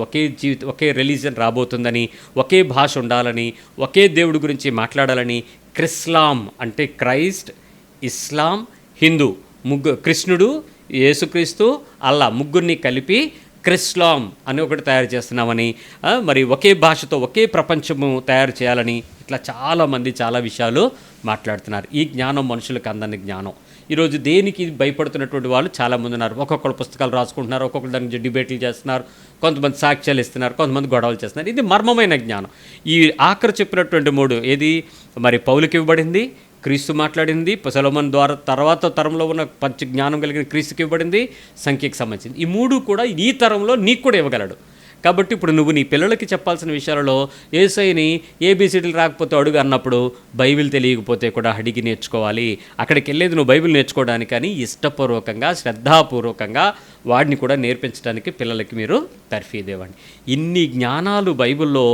ఒకే రిలీజియన్ రాబోతుందని, ఒకే భాష ఉండాలని, ఒకే దేవుడి గురించి మాట్లాడాలని. క్రిస్లాం అంటే క్రైస్ట్, ఇస్లాం, హిందూ, కృష్ణుడు, యేసుక్రీస్తు, అల్లా ముగ్గురిని కలిపి క్రిస్లాం అని ఒకటి తయారు చేస్తున్నామని, మరి ఒకే భాషతో ఒకే ప్రపంచము తయారు చేయాలని, ఇట్లా చాలామంది చాలా విషయాలు మాట్లాడుతున్నారు. ఈ జ్ఞానం మనుషులకు అందని జ్ఞానం. ఈరోజు దేనికి భయపడుతున్నటువంటి వాళ్ళు చాలామంది ఉన్నారు. ఒక్కొక్కరు పుస్తకాలు రాసుకుంటున్నారు, ఒక్కొక్కరు దాని గురించి డిబేట్లు చేస్తున్నారు, కొంతమంది సాక్ష్యాలు ఇస్తున్నారు, కొంతమంది గొడవలు చేస్తున్నారు. ఇది మర్మమైన జ్ఞానం. ఈ ఆఖరు చెప్పినటువంటి 3 ఏది మరి పౌలుకి ఇవ్వబడింది, క్రీస్తు మాట్లాడింది, సొలొమోను ద్వారా తర్వాత తరంలో ఉన్న పంచ జ్ఞానం కలిగిన క్రీస్తుకి ఇవ్వబడింది, సంఖ్యకి సంబంధించింది. ఈ 3 కూడా ఈ తరంలో నీకు కూడా ఇవ్వగలడు. కాబట్టి ఇప్పుడు నువ్వు నీ పిల్లలకి చెప్పాల్సిన విషయాలలో యేసయ్యని ఏబీసీడీలు రాకపోతే అడుగు అన్నప్పుడు బైబిల్ తెలియకపోతే కూడా అడిగి నేర్చుకోవాలి. అక్కడికి వెళ్ళేది నువ్వు బైబిల్ నేర్చుకోవడానికి, కానీ ఇష్టపూర్వకంగా శ్రద్ధాపూర్వకంగా వాడిని కూడా నేర్పించడానికి పిల్లలకి మీరు తర్ఫీదేవండి. ఇన్ని జ్ఞానాలు బైబిల్లో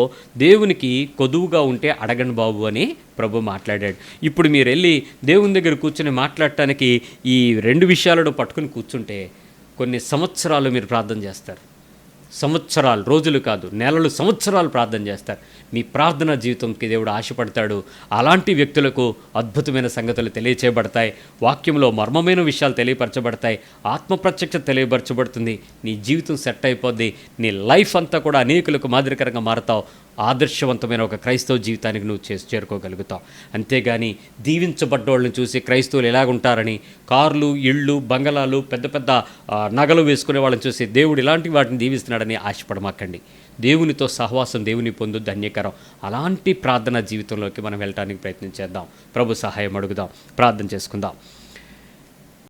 దేవునికి కొదువుగా ఉంటే అడగండి బాబు అని ప్రభు మాట్లాడాడు. ఇప్పుడు మీరు వెళ్ళి దేవుని దగ్గర కూర్చొని మాట్లాడటానికి ఈ 2 విషయాలను పట్టుకుని కూర్చుంటే కొన్ని సంవత్సరాలు మీరు ప్రార్థన చేస్తారు. సంవత్సరాలు, రోజులు కాదు, నెలలు, సంవత్సరాలు ప్రార్థన చేస్తారు. మీ ప్రార్థనా జీవితంకి దేవుడు ఆశపడతాడు. అలాంటి వ్యక్తులకు అద్భుతమైన సంగతులు తెలియచేయబడతాయి, వాక్యంలో మర్మమైన విషయాలు తెలియపరచబడతాయి, ఆత్మప్రత్యక్షత తెలియపరచబడుతుంది. నీ జీవితం సెట్ అయిపోద్ది. నీ లైఫ్ అంతా కూడా అనేకులకు మాదిరికరంగా మారతావు. ఆదర్శవంతమైన ఒక క్రైస్తవ జీవితానికి నువ్వు చేరుకోగలుగుతావు. అంతేగాని దీవించబడ్డోళ్ళని చూసి క్రైస్తవులు ఎలాగుంటారని, కార్లు, ఇళ్ళు, బంగళాలు, పెద్ద పెద్ద నగలు వేసుకునే వాళ్ళని చూసి దేవుడు ఇలాంటి వాటిని దీవిస్తున్నాడని ఆశపడమాకండి. దేవునితో సహవాసం దేవుని పొందు ధన్యకరం. అలాంటి ప్రార్థనా జీవితంలోకి మనం వెళ్ళడానికి ప్రయత్నం చేద్దాం. ప్రభు సహాయం అడుగుదాం, ప్రార్థన చేసుకుందాం.